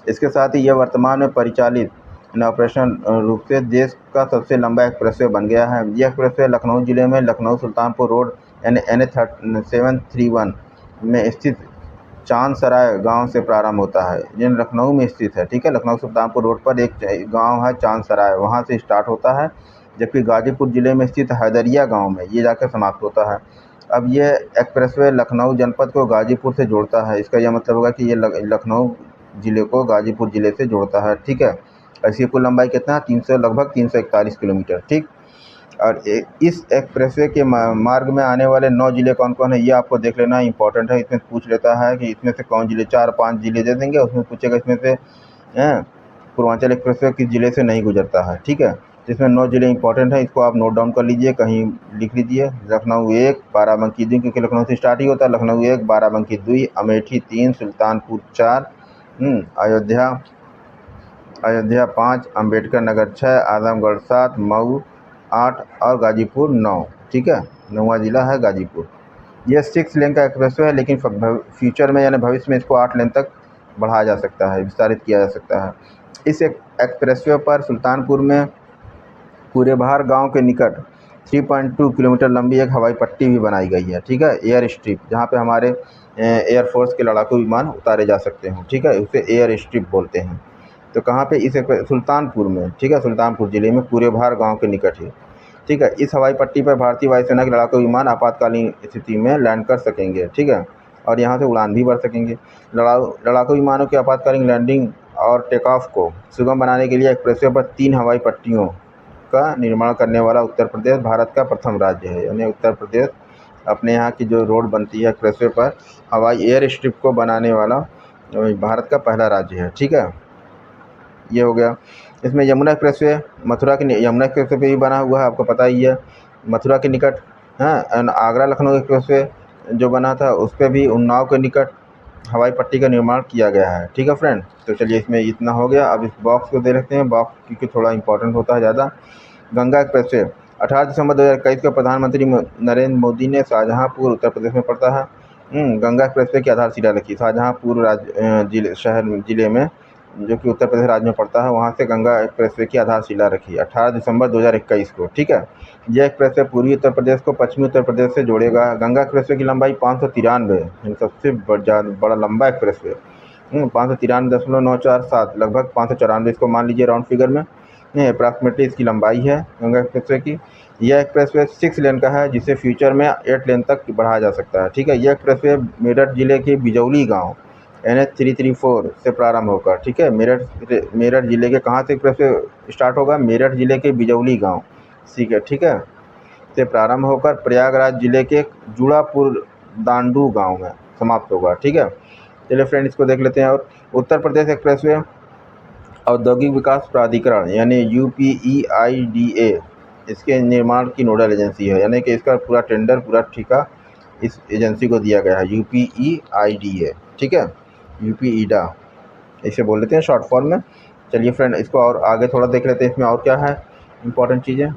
इसके साथ ही यह वर्तमान में परिचालित ऑपरेशनल रूप से देश का सबसे लंबा एक्सप्रेसवे बन गया है। यह एक्सप्रेसवे लखनऊ जिले में लखनऊ सुल्तानपुर रोड यानी NH731 में स्थित चांदसराय गांव से प्रारंभ होता है, जो लखनऊ में स्थित है, ठीक है। लखनऊ सुल्तानपुर रोड पर एक गांव है चांदसराय, वहां से स्टार्ट होता है, जबकि गाजीपुर जिले में स्थित हैदरिया गांव में ये जाकर समाप्त होता है। अब ये एक्सप्रेसवे लखनऊ जनपद को गाजीपुर से जोड़ता है। इसका यह मतलब होगा कि ये लखनऊ जिले को गाजीपुर जिले से जोड़ता है, ठीक है। इसकी कुल लंबाई कितना है? लगभग 341 किलोमीटर, ठीक। और इस एक्सप्रेसवे के मार्ग में आने वाले 9 जिले कौन कौन है ये आपको देख लेना इंपॉर्टेंट है। इसमें पूछ लेता है कि इसमें से कौन जिले, 4-5 जिले दे देंगे, उसमें पूछेगा इसमें से पूर्वांचल एक्सप्रेसवे किस जिले से नहीं गुजरता है, ठीक है। जिसमें 9 जिले इंपॉर्टेंट है, इसको आप नोट डाउन कर लीजिए, कहीं लिख लीजिए। लखनऊ 1, बाराबंकी 2, क्योंकि लखनऊ से स्टार्ट ही होता है, लखनऊ 1, बाराबंकी 2, अमेठी 3, सुल्तानपुर 4, अयोध्या 5, अम्बेडकर नगर 6, आजमगढ़ 7, मऊ 8 और गाजीपुर 9, ठीक है। 9वां जिला है गाजीपुर। यह 6 लेन का एक्सप्रेसवे है, लेकिन फ्यूचर में यानी भविष्य में इसको 8 लेन तक बढ़ाया जा सकता है, विस्तारित किया जा सकता है। इस एक्सप्रेसवे पर सुल्तानपुर में कूरेभार गांव के निकट 3.2 किलोमीटर लंबी एक हवाई पट्टी भी बनाई गई है, ठीक है, एयर स्ट्रिप, जहाँ पे हमारे एयरफोर्स के लड़ाकू विमान उतारे जा सकते हैं, ठीक है, उसे एयर स्ट्रिप बोलते हैं। तो कहाँ पे? इस सुल्तानपुर में, ठीक है, सुल्तानपुर जिले में कूरेभार गांव के निकट ही, ठीक है। इस हवाई पट्टी पर भारतीय वायुसेना के लड़ाकू विमान आपातकालीन स्थिति में लैंड कर सकेंगे, ठीक है, और यहाँ से उड़ान भी भर सकेंगे। लड़ाकू विमानों की आपातकालीन लैंडिंग और टेक ऑफ को सुगम बनाने के लिए एक्सप्रेसवे पर 3 हवाई पट्टियों का निर्माण करने वाला उत्तर प्रदेश भारत का प्रथम राज्य है। यानी उत्तर प्रदेश अपने यहाँ की जो रोड बनती है एक्सप्रेसवे पर हवाई एयर स्ट्रिप को बनाने वाला भारत का पहला राज्य है, ठीक है। ये हो गया। इसमें यमुना एक्सप्रेसवे मथुरा के यमुना एक्सप्रेसवे पे भी बना हुआ है, आपको पता ही है, मथुरा के निकट, आगरा लखनऊ एक्सप्रेसवे जो बना था उस पर भी उन्नाव के निकट हवाई पट्टी का निर्माण किया गया है, ठीक है फ्रेंड। तो चलिए इसमें इतना हो गया। अब इस बॉक्स को दे रखते हैं, बॉक्स क्योंकि थोड़ा इंपॉर्टेंट होता है ज़्यादा। गंगा एक्सप्रेसवे 18 दिसंबर 2021 को प्रधानमंत्री नरेंद्र मोदी ने शाहजहाँपुर उत्तर प्रदेश में पड़ता है गंगा एक्सप्रेसवे की आधारशिला रखी। शाहजहाँपुर जिले में जो कि उत्तर प्रदेश राज्य में पड़ता है, वहाँ से गंगा एक्सप्रेसवे की आधारशिला रखी 18 दिसंबर 2021 को। ठीक है, यह एक्सप्रेसवे पूर्वी उत्तर प्रदेश को पश्चिमी उत्तर प्रदेश से जोड़ेगा। गंगा एक्सप्रेसवे की लंबाई 593 है, सबसे बड़ा लंबा एक्सप्रेसवे 593.947, लगभग 594, इसको मान लीजिए राउंड फिगर में, अप्रॉक्सीमेटली इसकी लंबाई है गंगा एक्सप्रेसवे की। यह एक्सप्रेसवे 6 लेन का है, जिसे फ्यूचर में 8 लेन तक बढ़ाया जा सकता है। ठीक है, यह एक्सप्रेसवे मेरठ जिले के बिजौली गांव NH 334 से प्रारंभ होकर, ठीक है, मेरठ जिले के कहाँ से एक्सप्रेसवे स्टार्ट होगा? मेरठ जिले के बिजौली गांव, ठीक है, से प्रारंभ होकर प्रयागराज जिले के जुड़ापुर दांडू गांव में समाप्त होगा। ठीक है, चलिए फ्रेंड इसको देख लेते हैं। और उत्तर प्रदेश एक्सप्रेसवे औद्योगिक विकास प्राधिकरण यानी UPEIDA इसके निर्माण की नोडल एजेंसी है, यानी कि इसका पूरा टेंडर, पूरा ठेका इस एजेंसी को दिया गया है, UPEIDA। ठीक है, UPEIDA इसे बोल लेते हैं शॉर्ट फॉर्म में। चलिए फ्रेंड इसको और आगे थोड़ा देख लेते हैं, इसमें और क्या है इंपॉर्टेंट चीज़ें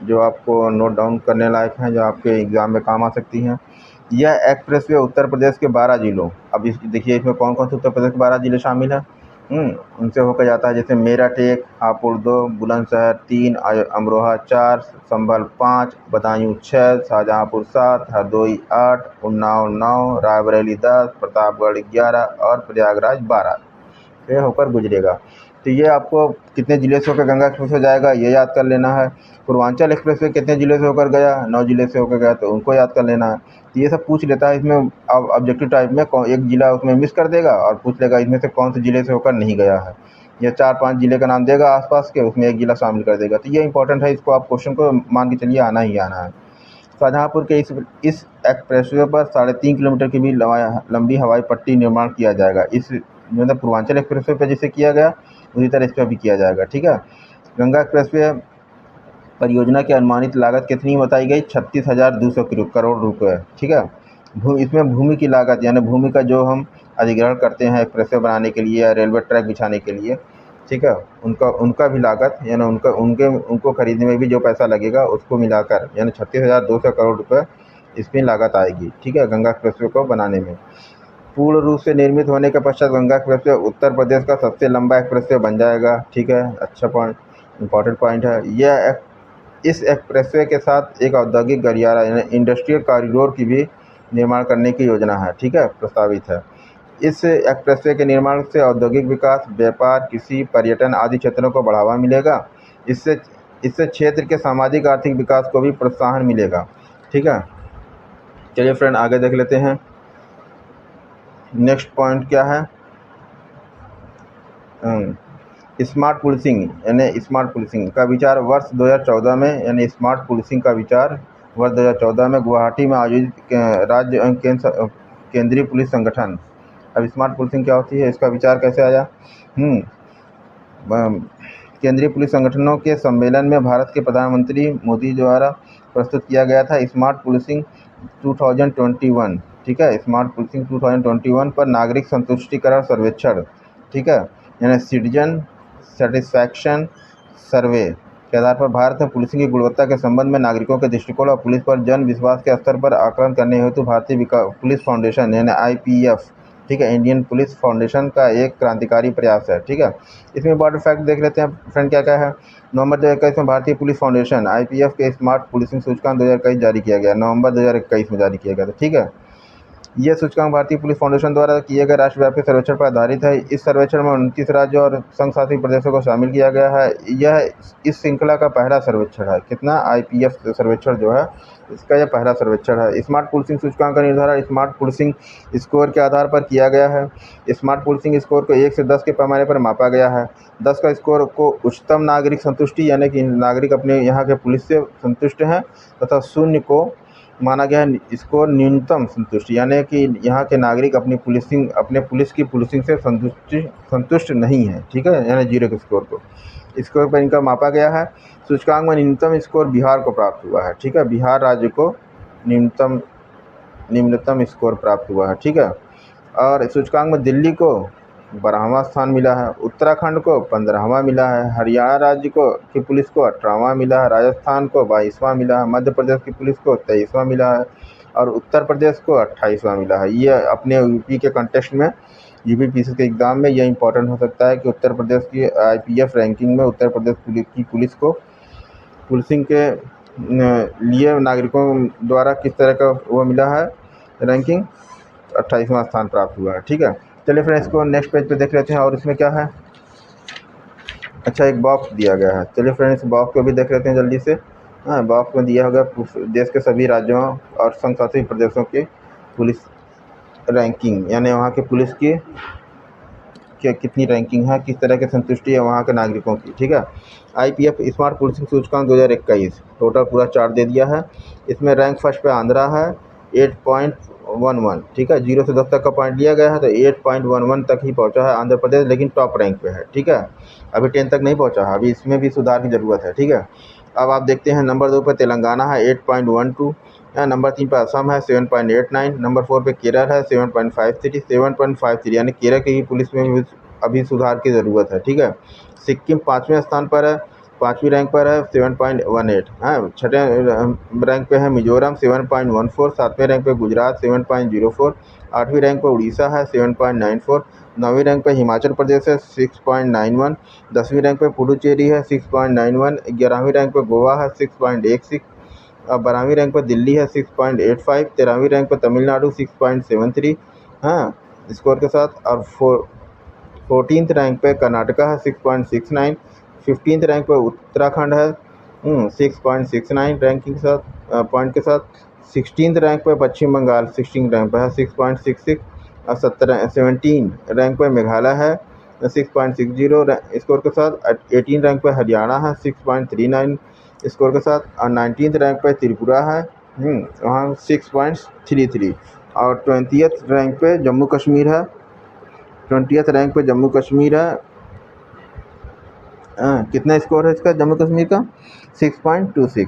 जो आपको नोट डाउन करने लायक हैं, जो आपके एग्ज़ाम में काम आ सकती हैं। यह एक्सप्रेसवे उत्तर प्रदेश के 12 जिलों, अब इस देखिए इसमें कौन कौन से उत्तर प्रदेश के 12 जिले शामिल हैं। उनसे होकर जाता है, जैसे मेरठ 1, हापुड़ 2, बुलंदशहर 3, अमरोहा 4, संभल 5, बदायूं 6, शाहजहाँपुर 7, हरदोई 8, उन्नाव 9, रायबरेली 10, प्रतापगढ़ 11 और प्रयागराज 12 से होकर गुजरेगा। तो ये आपको कितने जिले से होकर गंगा एक्सप्रेस हो जाएगा ये याद कर लेना है। पूर्वांचल एक्सप्रेस वे कितने जिले से होकर गया? 9 जिले से होकर गया, तो उनको याद कर लेना है। तो ये सब पूछ लेता है इसमें, अब ऑब्जेक्टिव टाइप में एक जिला उसमें मिस कर देगा और पूछ लेगा इसमें से कौन से जिले से होकर नहीं गया है, या 4-5 जिले का नाम देगा आसपास के, उसमें एक जिला शामिल कर देगा। तो ये इंपॉर्टेंट है, इसको आप क्वेश्चन को मान के चलिए आना ही आना है। शाहजहाँपुर के इस एक्सप्रेसवे पर 3.5 किलोमीटर की भी लंबी हवाई पट्टी निर्माण किया जाएगा। इस मतलब पूर्वांचल एक्सप्रेसवे पर जिसे किया गया उसी तरह इस पर भी किया जाएगा। ठीक है, गंगा एक्सप्रेसवे परियोजना की अनुमानित लागत कितनी बताई गई? 36,200 करोड़ रुपये। ठीक है, इसमें भूमि की लागत यानी भूमि का जो हम अधिग्रहण करते हैं एक्सप्रेसवे बनाने के लिए या रेलवे ट्रैक बिछाने के लिए, ठीक है, उनका भी लागत यानी उनको खरीदने में भी जो पैसा लगेगा उसको मिलाकर यानी 36,200 करोड़ रुपये इसमें लागत आएगी। ठीक है, गंगा एक्सप्रेसवे को बनाने में। पूर्ण रूप से निर्मित होने के पश्चात गंगा एक्सप्रेसवे उत्तर प्रदेश का सबसे लंबा एक्सप्रेसवे बन जाएगा। ठीक है, अच्छा पॉइंट, इंपॉर्टेंट पॉइंट है। इस एक्सप्रेसवे के साथ एक औद्योगिक गलियारा यानी इंडस्ट्रियल कॉरिडोर की भी निर्माण करने की योजना है। ठीक है, प्रस्तावित है। इस एक्सप्रेसवे के निर्माण से औद्योगिक विकास, व्यापार, कृषि, पर्यटन आदि क्षेत्रों को बढ़ावा मिलेगा। इससे क्षेत्र के सामाजिक आर्थिक विकास को भी प्रोत्साहन मिलेगा। ठीक है, चलिए फ्रेंड आगे देख लेते हैं। नेक्स्ट पॉइंट क्या है? स्मार्ट पुलिसिंग यानी स्मार्ट पुलिसिंग का विचार वर्ष 2014 में यानी स्मार्ट पुलिसिंग का विचार वर्ष 2014 में गुवाहाटी में आयोजित राज्य एवं केंद्रीय पुलिस संगठन। अब स्मार्ट पुलिसिंग क्या होती है, इसका विचार कैसे आया? केंद्रीय पुलिस संगठनों के सम्मेलन में भारत के प्रधानमंत्री मोदी द्वारा प्रस्तुत किया गया था स्मार्ट पुलिसिंग 2021। ठीक है, स्मार्ट पुलिसिंग 2021 पर नागरिक संतुष्टिकरण सर्वेक्षण, ठीक है, यानी सिटीजन सेटिस्फैक्शन सर्वे के आधार पर भारत में पुलिसिंग की गुणवत्ता के संबंध में नागरिकों के दृष्टिकोण और पुलिस पर जन विश्वास के स्तर पर आकलन करने हेतु भारतीय पुलिस फाउंडेशन यानी IPF, ठीक है, इंडियन पुलिस फाउंडेशन का एक क्रांतिकारी प्रयास है। ठीक है, इसमें इंपॉर्टेंट फैक्ट देख लेते हैं फ्रेंड क्या क्या है। नवंबर 2021 में भारतीय पुलिस फाउंडेशन IPF के स्मार्ट पुलिसिंग सूचकांक 2021 जारी किया गया, नवंबर 2021 में जारी किया गया था। ठीक है, यह सूचकांक भारतीय पुलिस फाउंडेशन द्वारा किए गए राष्ट्रव्यापी सर्वेक्षण पर आधारित है। इस सर्वेक्षण में 29 राज्यों और संघ शासित प्रदेशों को शामिल किया गया है। यह इस श्रृंखला का पहला सर्वेक्षण है। कितना? IPF सर्वेक्षण जो है इसका यह पहला सर्वेक्षण है। स्मार्ट पुलिसिंग सूचकांक का निर्धारण स्मार्ट पुलिसिंग स्कोर के आधार पर किया गया है। स्मार्ट पुलिसिंग स्कोर को 1 से 10 के पैमाने पर मापा गया है। 10 का स्कोर को उच्चतम नागरिक संतुष्टि यानी कि नागरिक अपने यहाँ के पुलिस से संतुष्ट हैं, तथा 0 को माना गया है स्कोर न्यूनतम संतुष्टि यानी कि यहाँ के नागरिक अपने पुलिस की पुलिसिंग से संतुष्ट नहीं है। ठीक है, यानी 0 के स्कोर पर इनका मापा गया है। सूचकांक में न्यूनतम स्कोर बिहार को प्राप्त हुआ है। ठीक है, बिहार राज्य को निम्नतम स्कोर प्राप्त हुआ है। ठीक है, और सूचकांक में दिल्ली को 12वां स्थान मिला है, उत्तराखंड को 15वां मिला है, हरियाणा राज्य की पुलिस को 18वां मिला है, राजस्थान को 22वां मिला है, मध्य प्रदेश की पुलिस को 23वां मिला है और उत्तर प्रदेश को 28वां मिला है। ये अपने यूपी के कंटेक्स्ट में यूपीपीसी के एग्ज़ाम में यह इंपॉर्टेंट हो सकता है कि उत्तर प्रदेश की आईपीएफ रैंकिंग में उत्तर प्रदेश पुलिस को पुलिसिंग के लिए नागरिकों द्वारा किस तरह का वो मिला है रैंकिंग, 28वां स्थान प्राप्त हुआ है। ठीक है, चलिए फिर इसको नेक्स्ट पेज पे देख लेते हैं और इसमें क्या है। अच्छा, एक बॉक्स दिया गया है, चलिए फ्रेंड्स इस बॉक्स को भी देख लेते हैं जल्दी से। हाँ, बॉक्स में दिया होगा देश के सभी राज्यों और संघ शासित प्रदेशों के पुलिस रैंकिंग, यानी वहाँ के पुलिस की कितनी रैंकिंग है, किस तरह की संतुष्टि है वहाँ के नागरिकों की। ठीक है, आईपीएफ स्मार्ट पुलिसिंग सूचकांक 2021 टोटल पूरा चार्ट दे दिया है। इसमें रैंक फर्स्ट पे आंध्रा है 8.11। ठीक है, 0 से 10 तक का पॉइंट लिया गया है तो 8.11 तक ही पहुंचा है आंध्र प्रदेश, लेकिन टॉप रैंक पे है। ठीक है, अभी 10 तक नहीं पहुंचा है, अभी इसमें भी सुधार की ज़रूरत है। ठीक है, अब आप देखते हैं नंबर 2 पर तेलंगाना है 8.12, नंबर 3 पर असम है 7.89, नंबर 4 पे केरल है 7.53 यानी केरल की पुलिस में भी अभी सुधार की ज़रूरत है। ठीक है, सिक्किम 5वें स्थान पर है, 5वीं रैंक पर है 7.18। हाँ, छठे रैंक पे है मिजोरम 7.14, 7वें रैंक पे गुजरात 7.04, 8वीं रैंक पर उड़ीसा है 7.94, 9वीं रैंक पर हिमाचल प्रदेश है 6.91, 10वीं रैंक पे पुडुचेरी है 6.91, 11वीं रैंक पर गोवा है 6.16, अब 12वीं रैंक पर दिल्ली है 6.85, 13वीं रैंक पर तमिलनाडु 6.73। हाँ, स्कोर के साथ। और 14th रैंक पे कर्नाटका है 6.69, 15th रैंक पे उत्तराखंड है 6.69 रैंकिंग के साथ पॉइंट के साथ। 16th रैंक पे पश्चिम बंगाल 16 रैंक पे है 6.66, और 17 रैंक पे मेघालय है 6.60 स्कोर के साथ। 18 रैंक पे हरियाणा है 6.39 स्कोर के साथ, और 19th रैंक पे त्रिपुरा है वहाँ 6.33, और 20th रैंक पे जम्मू कश्मीर है 20th रैंक पे जम्मू कश्मीर है। कितना स्कोर है इसका जम्मू कश्मीर का 6.26,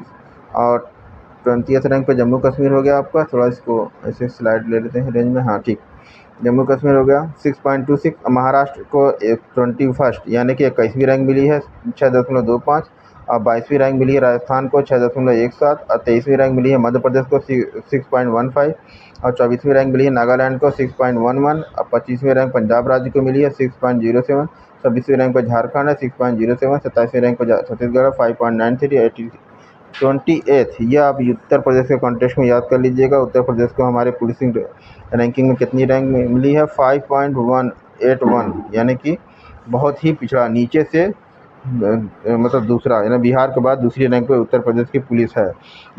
और 20th रैंक पे जम्मू कश्मीर हो गया आपका। थोड़ा इसको ऐसे स्लाइड ले लेते हैं रेंज में। हाँ ठीक, जम्मू कश्मीर हो गया 6.26। महाराष्ट्र को 21st यानी कि 21वीं रैंक मिली है 6.25, और 22वीं रैंक मिली है राजस्थान को 6.17, और 23वीं रैंक मिली है मध्य प्रदेश को 6.15, और 24वीं रैंक मिली है नागालैंड को 6.11, और 25वीं रैंक पंजाब राज्य को मिली है 6.07, 26वीं रैंक पर झारखंड है 6.07, 27वीं रैंक पर छत्तीसगढ़ 5.93, 28th यह आप उत्तर प्रदेश के कॉन्टेक्स्ट में याद कर लीजिएगा। उत्तर प्रदेश को हमारे पुलिसिंग रैंकिंग में कितनी रैंक मिली है 5.181, यानी कि बहुत ही पिछड़ा, नीचे से मतलब दूसरा, यानी बिहार के बाद दूसरी रैंक पे उत्तर प्रदेश की पुलिस है।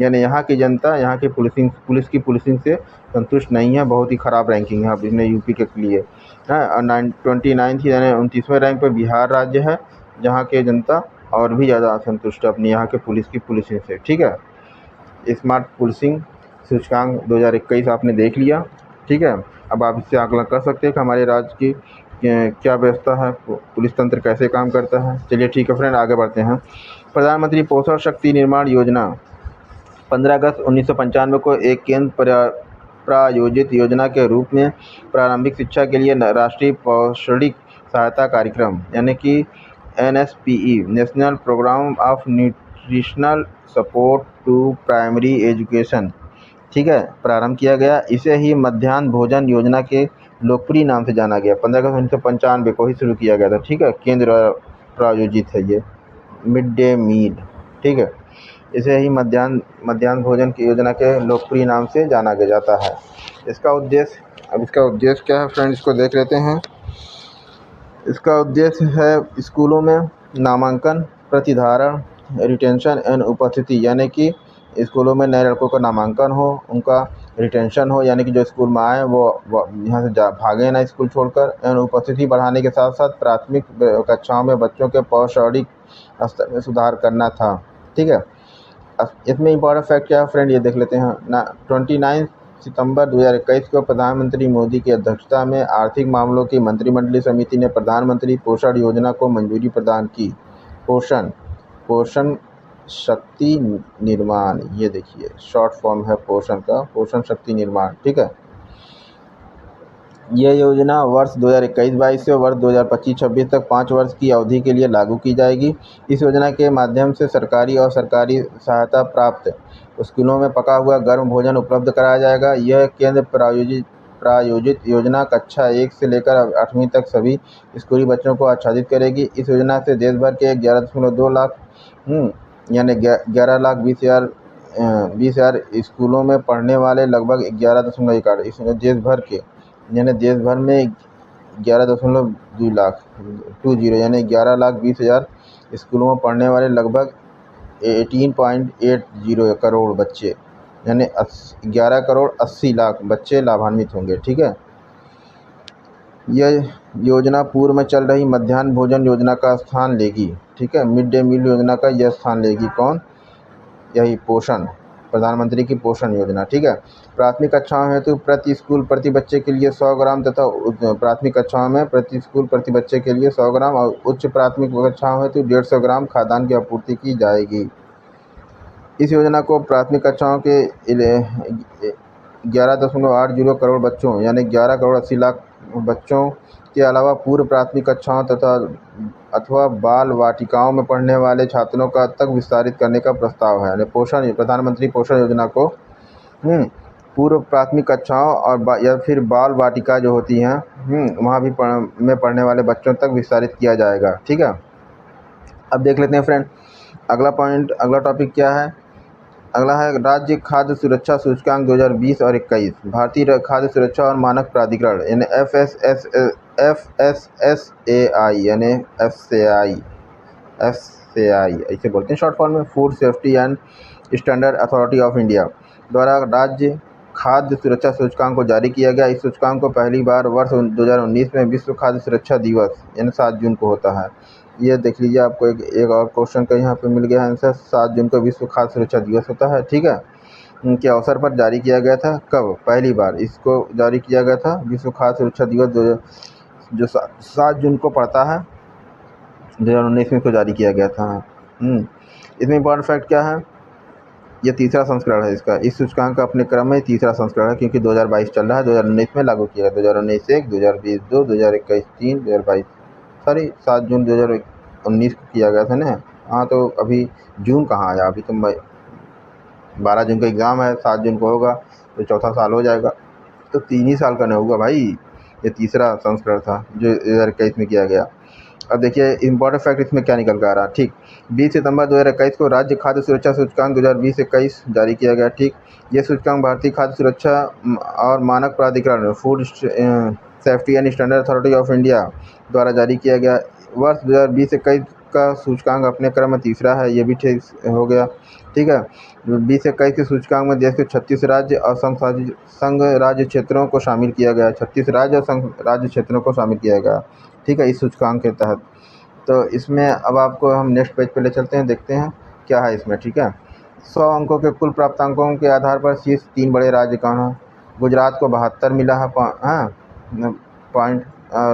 यानी यहाँ की जनता यहाँ की पुलिस की पुलिसिंग से संतुष्ट नहीं है, बहुत ही ख़राब रैंकिंग है अब इसमें यूपी के लिए। हाँ, और 29 यानी 29वें रैंक पे बिहार राज्य है, जहाँ के जनता और भी ज़्यादा असंतुष्ट है अपनी यहाँ के पुलिस की पुलिसिंग से। ठीक है, स्मार्ट पुलिसिंग सूचकांक 2021 आपने देख लिया। ठीक है, अब आप इससे आकलन कर सकते हैं कि हमारे राज्य की क्या व्यवस्था है, पुलिस तंत्र कैसे काम करता है। चलिए ठीक है फ्रेंड, आगे बढ़ते हैं। प्रधानमंत्री पोषण शक्ति निर्माण योजना 15 अगस्त 1995 को एक केंद्र प्रायोजित योजना के रूप में प्रारंभिक शिक्षा के लिए राष्ट्रीय पौष्टिक सहायता कार्यक्रम यानी कि NSPE national programme of nutritional support to primary education, ठीक है, प्रारंभ किया गया। इसे ही मध्याह्न भोजन योजना के लोकप्रिय नाम से जाना गया। 15 अगस्त 1995 को ही शुरू किया गया था। ठीक है, केंद्र प्रायोजित है ये मिड डे मील। ठीक है, इसे ही मध्याह्न भोजन की योजना के लोकप्रिय नाम से जाना जाता है। इसका उद्देश्य क्या है फ्रेंड, इसको देख लेते हैं। इसका उद्देश्य है स्कूलों में नामांकन, प्रतिधारण, रिटेंशन एंड उपस्थिति, यानी कि स्कूलों में नए लड़कों का नामांकन हो, उनका रिटेंशन हो, यानी कि जो स्कूल में आए वो यहाँ से भागे ना स्कूल छोड़कर, एंड उपस्थिति बढ़ाने के साथ साथ प्राथमिक कक्षाओं में बच्चों के पौष्टिक स्तर में सुधार करना था। ठीक है, इसमें इम्पॉर्टेंट फैक्ट क्या है फ्रेंड, ये देख लेते हैं ना। 29 सितंबर 2021 को प्रधानमंत्री मोदी की अध्यक्षता में आर्थिक मामलों की मंत्रिमंडलीय समिति ने प्रधानमंत्री पोषण योजना को मंजूरी प्रदान की। पोषण शक्ति निर्माण, ये देखिए शॉर्ट फॉर्म है पोषण का, पोषण शक्ति निर्माण। ठीक है, यह योजना वर्ष 2021-22 से वर्ष 2025-26 तक 5 वर्ष की अवधि के लिए लागू की जाएगी। इस योजना के माध्यम से सरकारी और सरकारी सहायता प्राप्त स्कूलों में पका हुआ गर्म भोजन उपलब्ध कराया जाएगा। यह केंद्र प्रायोजित प्रायोजित योजना कक्षा 1 से लेकर 8वीं तक सभी स्कूली बच्चों को आच्छादित करेगी। इस योजना से देश भर के 11.2 लाख यानी 11,20,000 स्कूलों में पढ़ने वाले लगभग 11.18 इसमें देश भर के यानी देश भर में 11.2 लाख 20 यानी 11,20,000 स्कूलों में पढ़ने वाले लगभग 18.80 करोड़ बच्चे यानी 11 करोड़ 80 लाख बच्चे लाभान्वित होंगे। ठीक है, यह योजना पूर्व में चल रही मध्याह्न भोजन योजना का स्थान लेगी। ठीक है, मिड डे मील योजना का यह स्थान लेगी। कौन? यही पोषण, प्रधानमंत्री की पोषण योजना। ठीक है, प्राथमिक कक्षाओं हेतु प्रति स्कूल प्रति बच्चे के लिए 100 ग्राम तथा प्राथमिक कक्षाओं में प्रति स्कूल प्रति बच्चे के लिए 100 ग्राम और उच्च प्राथमिक कक्षाओं हेतु 150 ग्राम खाद्यान्न की आपूर्ति की जाएगी। इस योजना को प्राथमिक कक्षाओं के 11.80 करोड़ बच्चों यानी 11 करोड़ 80 लाख बच्चों के अलावा पूर्व प्राथमिक कक्षाओं अथवा बाल वाटिकाओं में पढ़ने वाले छात्रों का तक विस्तारित करने का प्रस्ताव है। यानी प्रधानमंत्री पोषण योजना को पूर्व प्राथमिक कक्षाओं और या फिर बाल वाटिका जो होती हैं वहाँ भी में पढ़ने वाले बच्चों तक विस्तारित किया जाएगा। ठीक है, अब देख लेते हैं फ्रेंड अगला टॉपिक क्या है। अगला है राज्य खाद्य सुरक्षा सूचकांक 2020 और 21। भारतीय खाद्य सुरक्षा और मानक प्राधिकरण यानी FSSAI यानी FSAI ऐसे बोलते हैं शॉर्ट फॉर्म में, food safety and standard authority of India द्वारा राज्य खाद्य सुरक्षा सूचकांक को जारी किया गया। इस सूचकांक को पहली बार वर्ष 2019 में विश्व खाद्य सुरक्षा दिवस यानी 7 जून को होता है। ये देख लीजिए, आपको एक और क्वेश्चन का यहाँ पे मिल गया आंसर। 7 जून को विश्व खाद्य सुरक्षा दिवस होता है। ठीक है, उनके अवसर पर जारी किया गया था। कब? पहली बार इसको जारी किया गया था विश्व खाद्य सुरक्षा दिवस जो 7 जून को पड़ता है 2019 में इसको जारी किया गया था। इसमें इम्पॉर्टेंट फैक्ट क्या है, ये तीसरा संस्करण है इसका। इस सूचकांक का अपने क्रम में तीसरा संस्करण है क्योंकि 2022 चल रहा है, 2019 में लागू किया गया, 2019 1, 2020 2, 2021 3, 2022 सॉरी 7 जून 2019 को किया गया था ना। हाँ, तो अभी जून कहाँ आया, अभी तो 12 जून का एग्ज़ाम है, 7 जून को होगा तो चौथा साल हो जाएगा, तो 3 ही साल का नहीं होगा भाई। ये तीसरा संस्करण था जो 2021 में किया गया। अब देखिए इंपॉर्टेंट फैक्ट इसमें क्या निकल कर आ रहा है। ठीक, 20 सितंबर 2021 को राज्य खाद्य सुरक्षा सूचकांक 2020-21 जारी किया गया। ठीक, ये सूचकांक भारतीय खाद्य सुरक्षा और मानक प्राधिकरण food safety and standard authority of India द्वारा जारी किया गया। वर्ष 2020-21 का सूचकांक अपने क्रम में तीसरा है, ये भी ठीक हो गया। ठीक है, 2021 के सूचकांक में देश के 36 राज्य और संघ राज्य क्षेत्रों को शामिल किया गया। 36 राज्य और संघ राज्य क्षेत्रों को शामिल किया गया। ठीक है, इस सूचकांक के तहत। तो इसमें अब आपको हम नेक्स्ट पेज पे ले चलते हैं, देखते हैं क्या है इसमें। ठीक है, 100 अंकों के कुल प्राप्तांकों के आधार पर शीर्ष 3 बड़े राज्य कौन हैं? गुजरात को 72 मिला है पॉइंट,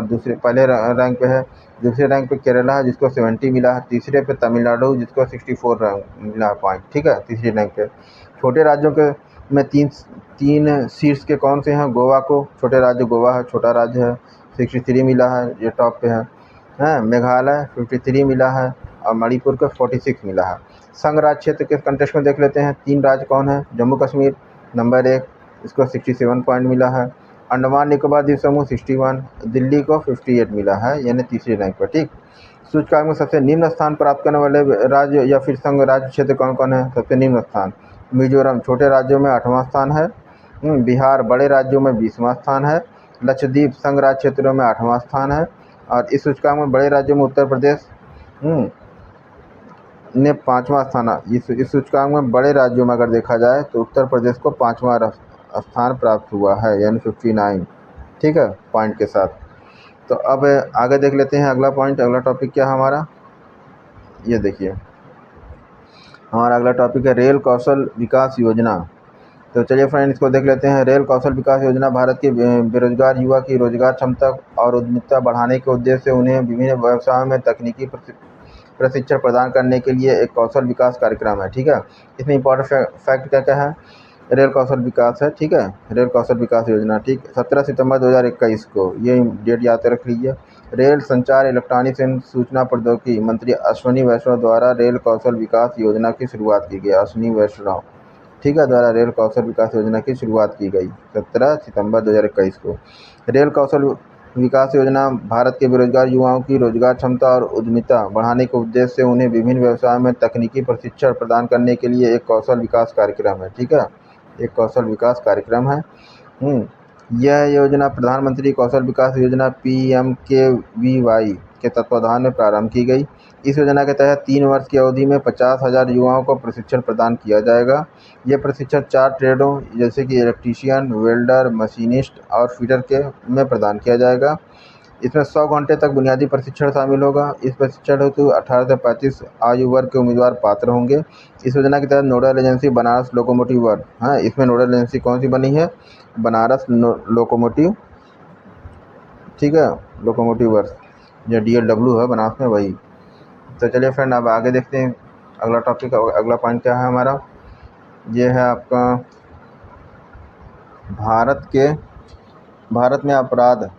दूसरे पहले रैंक पे है। दूसरे रैंक पे केरला है जिसको 70 मिला है। तीसरे पे तमिलनाडु जिसको 64 रैंक मिला है पॉइंट। ठीक है, तीसरे रैंक पे। छोटे राज्यों के में तीन शीर्ष के कौन से हैं? गोवा को, छोटे राज्य गोवा है, छोटा राज्य है, 63 मिला है, ये टॉप पे है। मेघालय 53 मिला है और मणिपुर को 46 मिला है। संघ राज्य क्षेत्र के कंटेक्स्ट में देख लेते हैं, 3 राज्य कौन है? जम्मू कश्मीर नंबर 1, इसको 67 पॉइंट मिला है। अंडमान निकोबार द्वीप समूह 61, दिल्ली को 58 मिला है, यानी तीसरे रैंक पर। ठीक, सूचकांक में सबसे निम्न स्थान प्राप्त करने वाले राज्य या फिर संघ राज्य क्षेत्र कौन कौन है? सबसे निम्न स्थान मिजोरम छोटे राज्यों में 8वां स्थान है। बिहार बड़े राज्यों में 20वां स्थान है। लक्षद्वीप संघ राज्य क्षेत्रों में 8वां स्थान है। और इस सूचकांक में बड़े राज्यों में उत्तर प्रदेश ने 5वां स्थान। इस सूचकांक में बड़े राज्यों में अगर देखा जाए तो उत्तर प्रदेश को 5वां स्थान प्राप्त हुआ है, यानी 59। ठीक है, पॉइंट के साथ। तो अब आगे देख लेते हैं अगला पॉइंट। अगला टॉपिक क्या है हमारा, ये देखिए हमारा अगला टॉपिक है रेल कौशल विकास योजना। तो चलिए फ्रेंड इसको देख लेते हैं। रेल कौशल विकास योजना भारत के बेरोजगार युवा की रोजगार क्षमता और उद्यमिता बढ़ाने के उद्देश्य से उन्हें विभिन्न व्यवसायों में तकनीकी प्रशिक्षण प्रदान करने के लिए एक कौशल विकास कार्यक्रम है। ठीक है, इसमें इंपॉर्टेंट फैक्ट क्या क्या है? रेल कौशल विकास है। ठीक है, रेल कौशल विकास योजना। ठीक, 17 सितंबर 2021 को, ये डेट याद रख लीजिए। रेल संचार इलेक्ट्रॉनिक्स एवं सूचना प्रौद्योगिकी मंत्री अश्विनी वैष्णव द्वारा रेल कौशल विकास योजना की शुरुआत की गई। अश्विनी वैष्णव। ठीक है, द्वारा रेल कौशल विकास योजना की शुरुआत की गई 17 सितंबर 2021 को। रेल कौशल विकास योजना भारत के बेरोजगार युवाओं की रोजगार क्षमता और उद्यमिता बढ़ाने के उद्देश्य से उन्हें विभिन्न व्यवसायों में तकनीकी प्रशिक्षण प्रदान करने के लिए एक कौशल विकास कार्यक्रम है। ठीक है, एक कौशल विकास कार्यक्रम है। यह योजना प्रधानमंत्री कौशल विकास योजना PMKVY के तत्वाधान में प्रारंभ की गई। इस योजना के तहत 3 वर्ष की अवधि में 50,000 युवाओं को प्रशिक्षण प्रदान किया जाएगा। यह प्रशिक्षण 4 ट्रेडों जैसे कि इलेक्ट्रीशियन, वेल्डर, मशीनिस्ट और फिटर के में प्रदान किया जाएगा। इसमें 100 घंटे तक बुनियादी प्रशिक्षण शामिल होगा। इस प्रशिक्षण हेतु 18 से 35 आयु वर्ग के उम्मीदवार पात्र होंगे। इस योजना के तहत नोडल एजेंसी बनारस लोकोमोटिव वर्ग, हाँ, इसमें नोडल एजेंसी कौन सी बनी है? बनारस लोकोमोटिव, ठीक है, लोकोमोटिव वर्ग, जो DLW है बनारस में, वही। तो चलिए फ्रेंड, अब आगे देखते हैं अगला टॉपिक। अगला पॉइंट क्या है हमारा? ये है आपका भारत में अपराध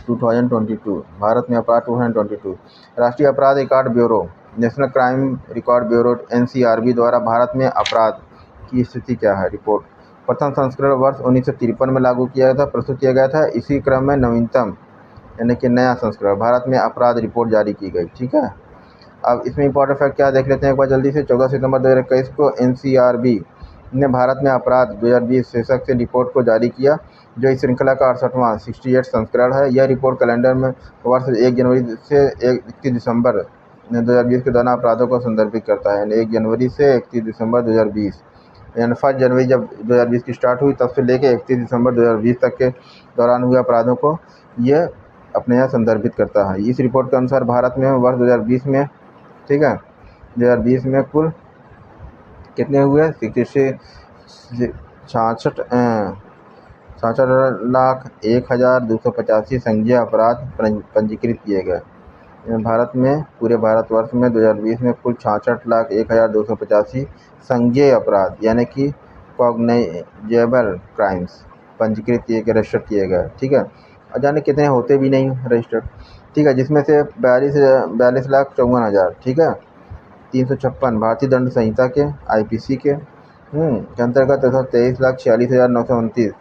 2022, भारत में अपराध 2022। राष्ट्रीय अपराध record bureau, national crime record bureau NCRB द्वारा भारत में अपराध की स्थिति क्या है? रिपोर्ट। प्रथम संस्करण वर्ष 1953 में लागू किया था, प्रस्तुत किया गया था। इसी क्रम में नवीनतम यानी कि नया संस्करण भारत में अपराध रिपोर्ट जारी की गई। ठीक है, अब इसमें इंपॉर्टेंट फैक्ट क्या देख लेते हैं एक बार जल्दी से। 14 सितंबर 2021 को NCRB ने भारत में अपराध 2020 शीर्षक से रिपोर्ट को जारी किया, जो इस श्रृंखला का 68वां 68 संस्करण है। यह रिपोर्ट कैलेंडर में वर्ष 1 जनवरी से 31 दिसंबर 2020 के दौरान अपराधों को संदर्भित करता है। यानी 1 जनवरी से 31 दिसंबर 2020, यानी 1 जनवरी जब 2020 की स्टार्ट हुई तब से लेकर 31 दिसंबर 2020 तक के दौरान हुए अपराधों को ये अपने यहाँ संदर्भित करता है। इस रिपोर्ट के अनुसार भारत में वर्ष 2020 में, ठीक है, 2020 में कुल कितने हुए? 66,01,285 संज्ञेय अपराध पंजीकृत किए गए। भारत में पूरे भारतवर्ष में 2020 में कुल 66,01,285 संज्ञेय अपराध यानी कि कॉग्नाइजेबल क्राइम्स पंजीकृत किए गए, रजिस्टर किए गए। ठीक है, और जाने कितने होते भी नहीं रजिस्टर्ड। ठीक है, जिसमें से 42,54,000, ठीक है, 356 भारतीय दंड संहिता के IPC के अंतर्गत तथा 23,46,929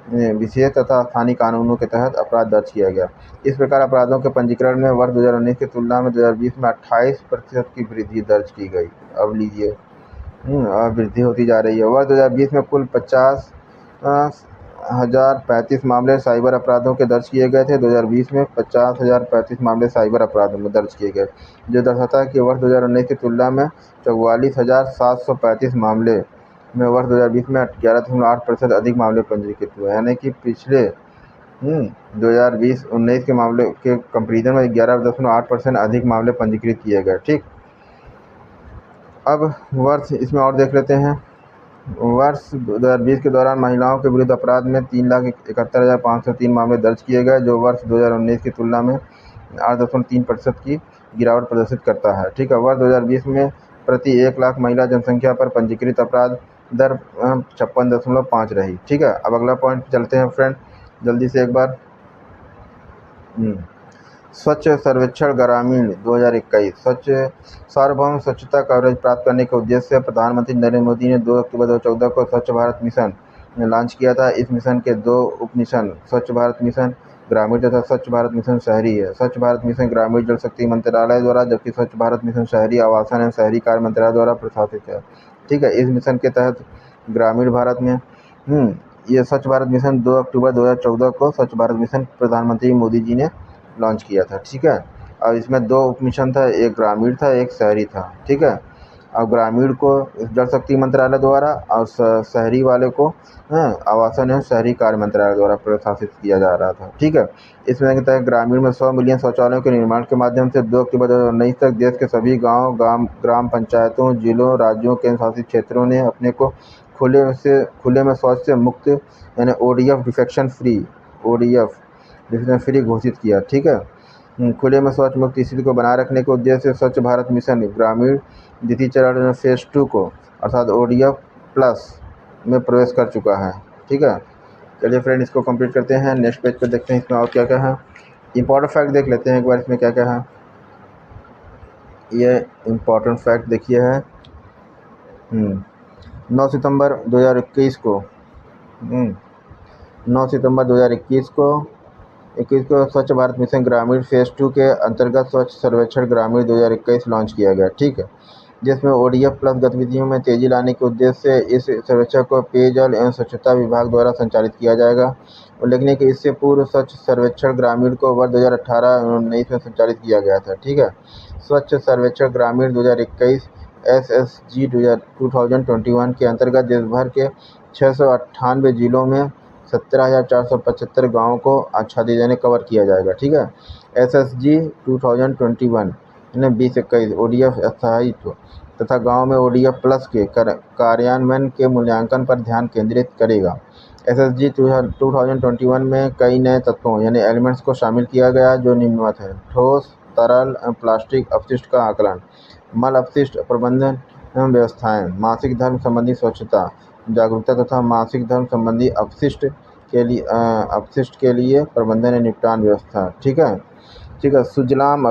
विशेष तथा स्थानीय कानूनों के तहत अपराध दर्ज किया गया। इस प्रकार अपराधों के पंजीकरण में वर्ष 2019 की तुलना में 2020 में 28% की वृद्धि दर्ज की गई। अब लीजिए, अब वृद्धि होती जा रही है। वर्ष 2020 में कुल 50,035 मामले साइबर अपराधों के दर्ज किए गए थे। 2020 में 50,035 मामले साइबर अपराधों में दर्ज किए गए, जो दर्शाता है कि वर्ष 2019 की तुलना में 44,735 मामले में वर्ष 2020 में 11.8% अधिक मामले पंजीकृत हुए। यानी कि पिछले 2020-19 के मामले के कंपेरिजन में 11.8% अधिक मामले पंजीकृत किए गए। ठीक, अब वर्ष इसमें और देख लेते हैं। वर्ष 2020 के दौरान महिलाओं के विरुद्ध अपराध में 3,71,503 मामले दर्ज किए गए, जो वर्ष 2019 की तुलना में 8.3% की गिरावट प्रदर्शित करता है। ठीक है, वर्ष 2020 में प्रति 1 लाख महिला जनसंख्या पर पंजीकृत अपराध दर 56.5 रही। ठीक है, अब अगला पॉइंट चलते हैं फ्रेंड जल्दी से एक बार। स्वच्छ सर्वेक्षण ग्रामीण 2021, स्वच्छ सार्वभौम स्वच्छता कवरेज प्राप्त करने के उद्देश्य से प्रधानमंत्री नरेंद्र मोदी ने 2 अक्टूबर 2014 को स्वच्छ भारत मिशन लॉन्च किया था। इस मिशन के 2 उप मिशन स्वच्छ भारत मिशन ग्रामीण तथा स्वच्छ भारत मिशन शहरी है। स्वच्छ भारत मिशन ग्रामीण जल शक्ति मंत्रालय द्वारा, जबकि स्वच्छ भारत मिशन शहरी आवासन एवं शहरी कार्य मंत्रालय द्वारा प्रशासित है। ठीक है, इस मिशन के तहत ग्रामीण भारत में ये स्वच्छ भारत मिशन 2 अक्टूबर 2014 को स्वच्छ भारत मिशन प्रधानमंत्री मोदी जी ने लॉन्च किया था। ठीक है, अब इसमें 2 उप मिशन था, एक ग्रामीण था, एक शहरी था। ठीक है, अब ग्रामीण को जल शक्ति मंत्रालय द्वारा और शहरी वाले को आवासन एवं शहरी कार्य मंत्रालय द्वारा प्रशासित किया जा रहा था। ठीक है, इसमें के तहत ग्रामीण में 100 मिलियन शौचालयों के निर्माण के माध्यम से 2 अक्टूबर 2019 तक देश के सभी गाँव, ग्राम पंचायतों, जिलों, राज्यों, केंद्र शासित क्षेत्रों ने अपने को खुले में शौच से मुक्त यानी ODF defection free, ODF defection free घोषित किया। ठीक है, खुले में शौच मुक्त स्थिति को बनाए रखने के उद्देश्य से स्वच्छ भारत मिशन ग्रामीण द्वितीय चरण फेज 2 को अर्थात ODF प्लस में प्रवेश कर चुका है। ठीक है, चलिए फ्रेंड इसको कंप्लीट करते हैं। नेक्स्ट पेज पे देखते हैं इसमें और क्या क्या है। इंपॉर्टेंट फैक्ट देख लेते हैं एक बार इसमें क्या क्या है। ये इम्पॉर्टेंट फैक्ट देखिए है, 9 सितंबर 2021 को 9 सितंबर 2021 को स्वच्छ भारत मिशन ग्रामीण फेज़ 2 के अंतर्गत स्वच्छ सर्वेक्षण ग्रामीण 2021 लॉन्च किया गया, ठीक है, जिसमें ओडीएफ प्लस गतिविधियों में तेजी लाने के उद्देश्य से इस सर्वेक्षण को पेयजल एवं स्वच्छता विभाग द्वारा संचालित किया जाएगा। उल्लेखनीय कि इससे पूर्व स्वच्छ सर्वेक्षण ग्रामीण को वर्ष 2018-19 में संचालित किया गया था, ठीक है। स्वच्छ सर्वेक्षण ग्रामीण 2021 SSG 2021 के अंतर्गत देशभर के 698 जिलों में 17,475 गाँवों को आच्छादित यानी कवर किया जाएगा, ठीक है। SSG 2021 यानी 2021 ओडीएफ स्थायित्व तथा गांव में ओडीएफ प्लस के कार्यान्वयन के मूल्यांकन पर ध्यान केंद्रित करेगा। SSG 2021 में कई नए तत्वों यानी एलिमेंट्स को शामिल किया गया जो निम्नवत है: ठोस, तरल, प्लास्टिक अपशिष्ट का आकलन, मल अपशिष्ट प्रबंधन व्यवस्थाएं, मासिक धर्म संबंधी स्वच्छता जागरूकता तथा मासिक धर्म संबंधी अपशिष्ट के लिए प्रबंधन या निपटान व्यवस्था, ठीक है। सुजलाम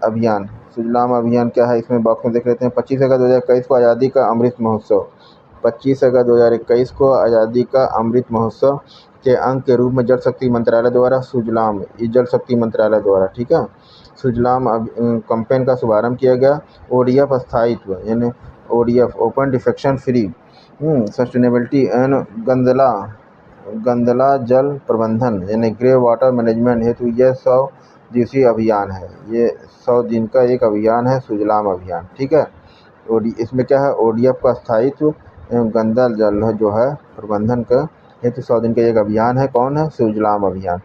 अभियान सुजलाम अभियान क्या है, इसमें बॉक्स में देख लेते हैं। 25 अगस्त 2021 को आज़ादी का अमृत महोत्सव 25 अगस्त 2021 को आज़ादी का अमृत महोत्सव के अंग के रूप में जल शक्ति मंत्रालय द्वारा सुजलाम जल शक्ति मंत्रालय द्वारा, ठीक है, सुजलाम कैंपेन का शुभारंभ किया गया। ओडीएफ स्थायित्व यानी ODF open defecation free sustainability and गंदला जल प्रबंधन यानी ग्रे वाटर मैनेजमेंट हेतु यह 100 दिवसीय अभियान है। ये 100 दिन का एक अभियान है सुजलाम अभियान, ठीक है। इसमें क्या है, ओडीएफ का स्थायित्व एवं गंदा जल जो है प्रबंधन का हेतु 100 दिन का एक अभियान है। कौन है, सुजलाम अभियान,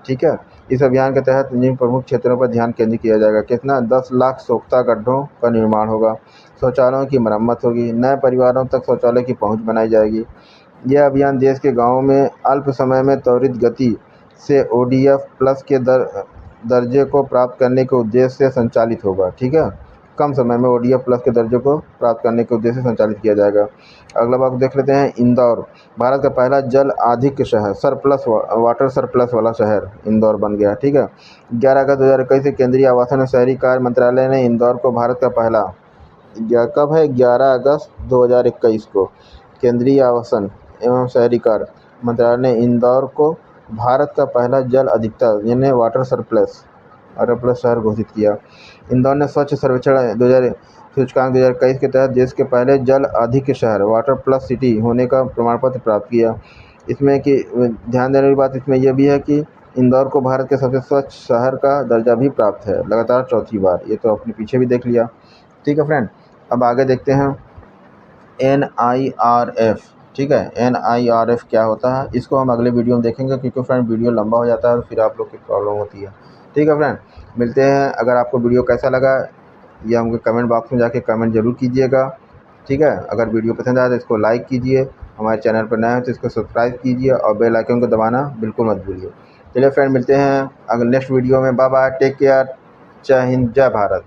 ठीक है। इस अभियान के तहत जिन प्रमुख क्षेत्रों पर ध्यान केंद्रित किया जाएगा, कितना 10 लाख सोख्ता गड्ढों का निर्माण होगा, शौचालयों की मरम्मत होगी, नए परिवारों तक शौचालय की पहुंच बनाई जाएगी। यह अभियान देश के गाँवों में अल्प समय में त्वरित गति से ओडीएफ प्लस के दर्जे को प्राप्त करने के उद्देश्य से संचालित होगा, ठीक है। कम समय में ओडीएफ प्लस के दर्जे को प्राप्त करने के उद्देश्य से संचालित किया जाएगा। अगला बात देख लेते हैं। इंदौर भारत का पहला जल अधिक शहर वाटर सरप्लस वाला शहर इंदौर बन गया, ठीक है। 11 अगस्त 2021 से केंद्रीय आवासन और शहरी कार्य मंत्रालय ने इंदौर को भारत का पहला कब है 11 अगस्त 2021 को केंद्रीय आवासन एवं शहरी कार्य मंत्रालय ने इंदौर को भारत का पहला जल अधिकता यानी वाटर सरप्लस शहर घोषित किया। इंदौर ने स्वच्छ सर्वेक्षण सूचकांक 2021 के तहत देश के पहले जल अधिक शहर वाटर प्लस सिटी होने का प्रमाण पत्र प्राप्त किया। इसमें कि ध्यान देने की बात इसमें यह भी है कि इंदौर को भारत के सबसे स्वच्छ शहर का दर्जा भी प्राप्त है, लगातार चौथी बार। ये तो अपने पीछे भी देख लिया, ठीक है फ्रेंड। अब आगे देखते हैं NIRF, ठीक है। NIRF क्या होता है, इसको हम अगले वीडियो में देखेंगे, क्योंकि फ्रेंड वीडियो लंबा हो जाता है और फिर आप लोग की प्रॉब्लम होती है, ठीक है फ्रेंड। मिलते हैं। अगर आपको वीडियो कैसा लगा या हमको कमेंट बॉक्स में जाके कमेंट जरूर कीजिएगा, ठीक है। अगर वीडियो पसंद आए तो इसको लाइक कीजिए, हमारे चैनल पर नए हैं तो इसको सब्सक्राइब कीजिए और बेल आइकन को दबाना बिल्कुल मत भूलिए। चलिए फ्रेंड, मिलते हैं अगर नेक्स्ट वीडियो में। बाय बाय, टेक केयर, जय हिंद, जय भारत।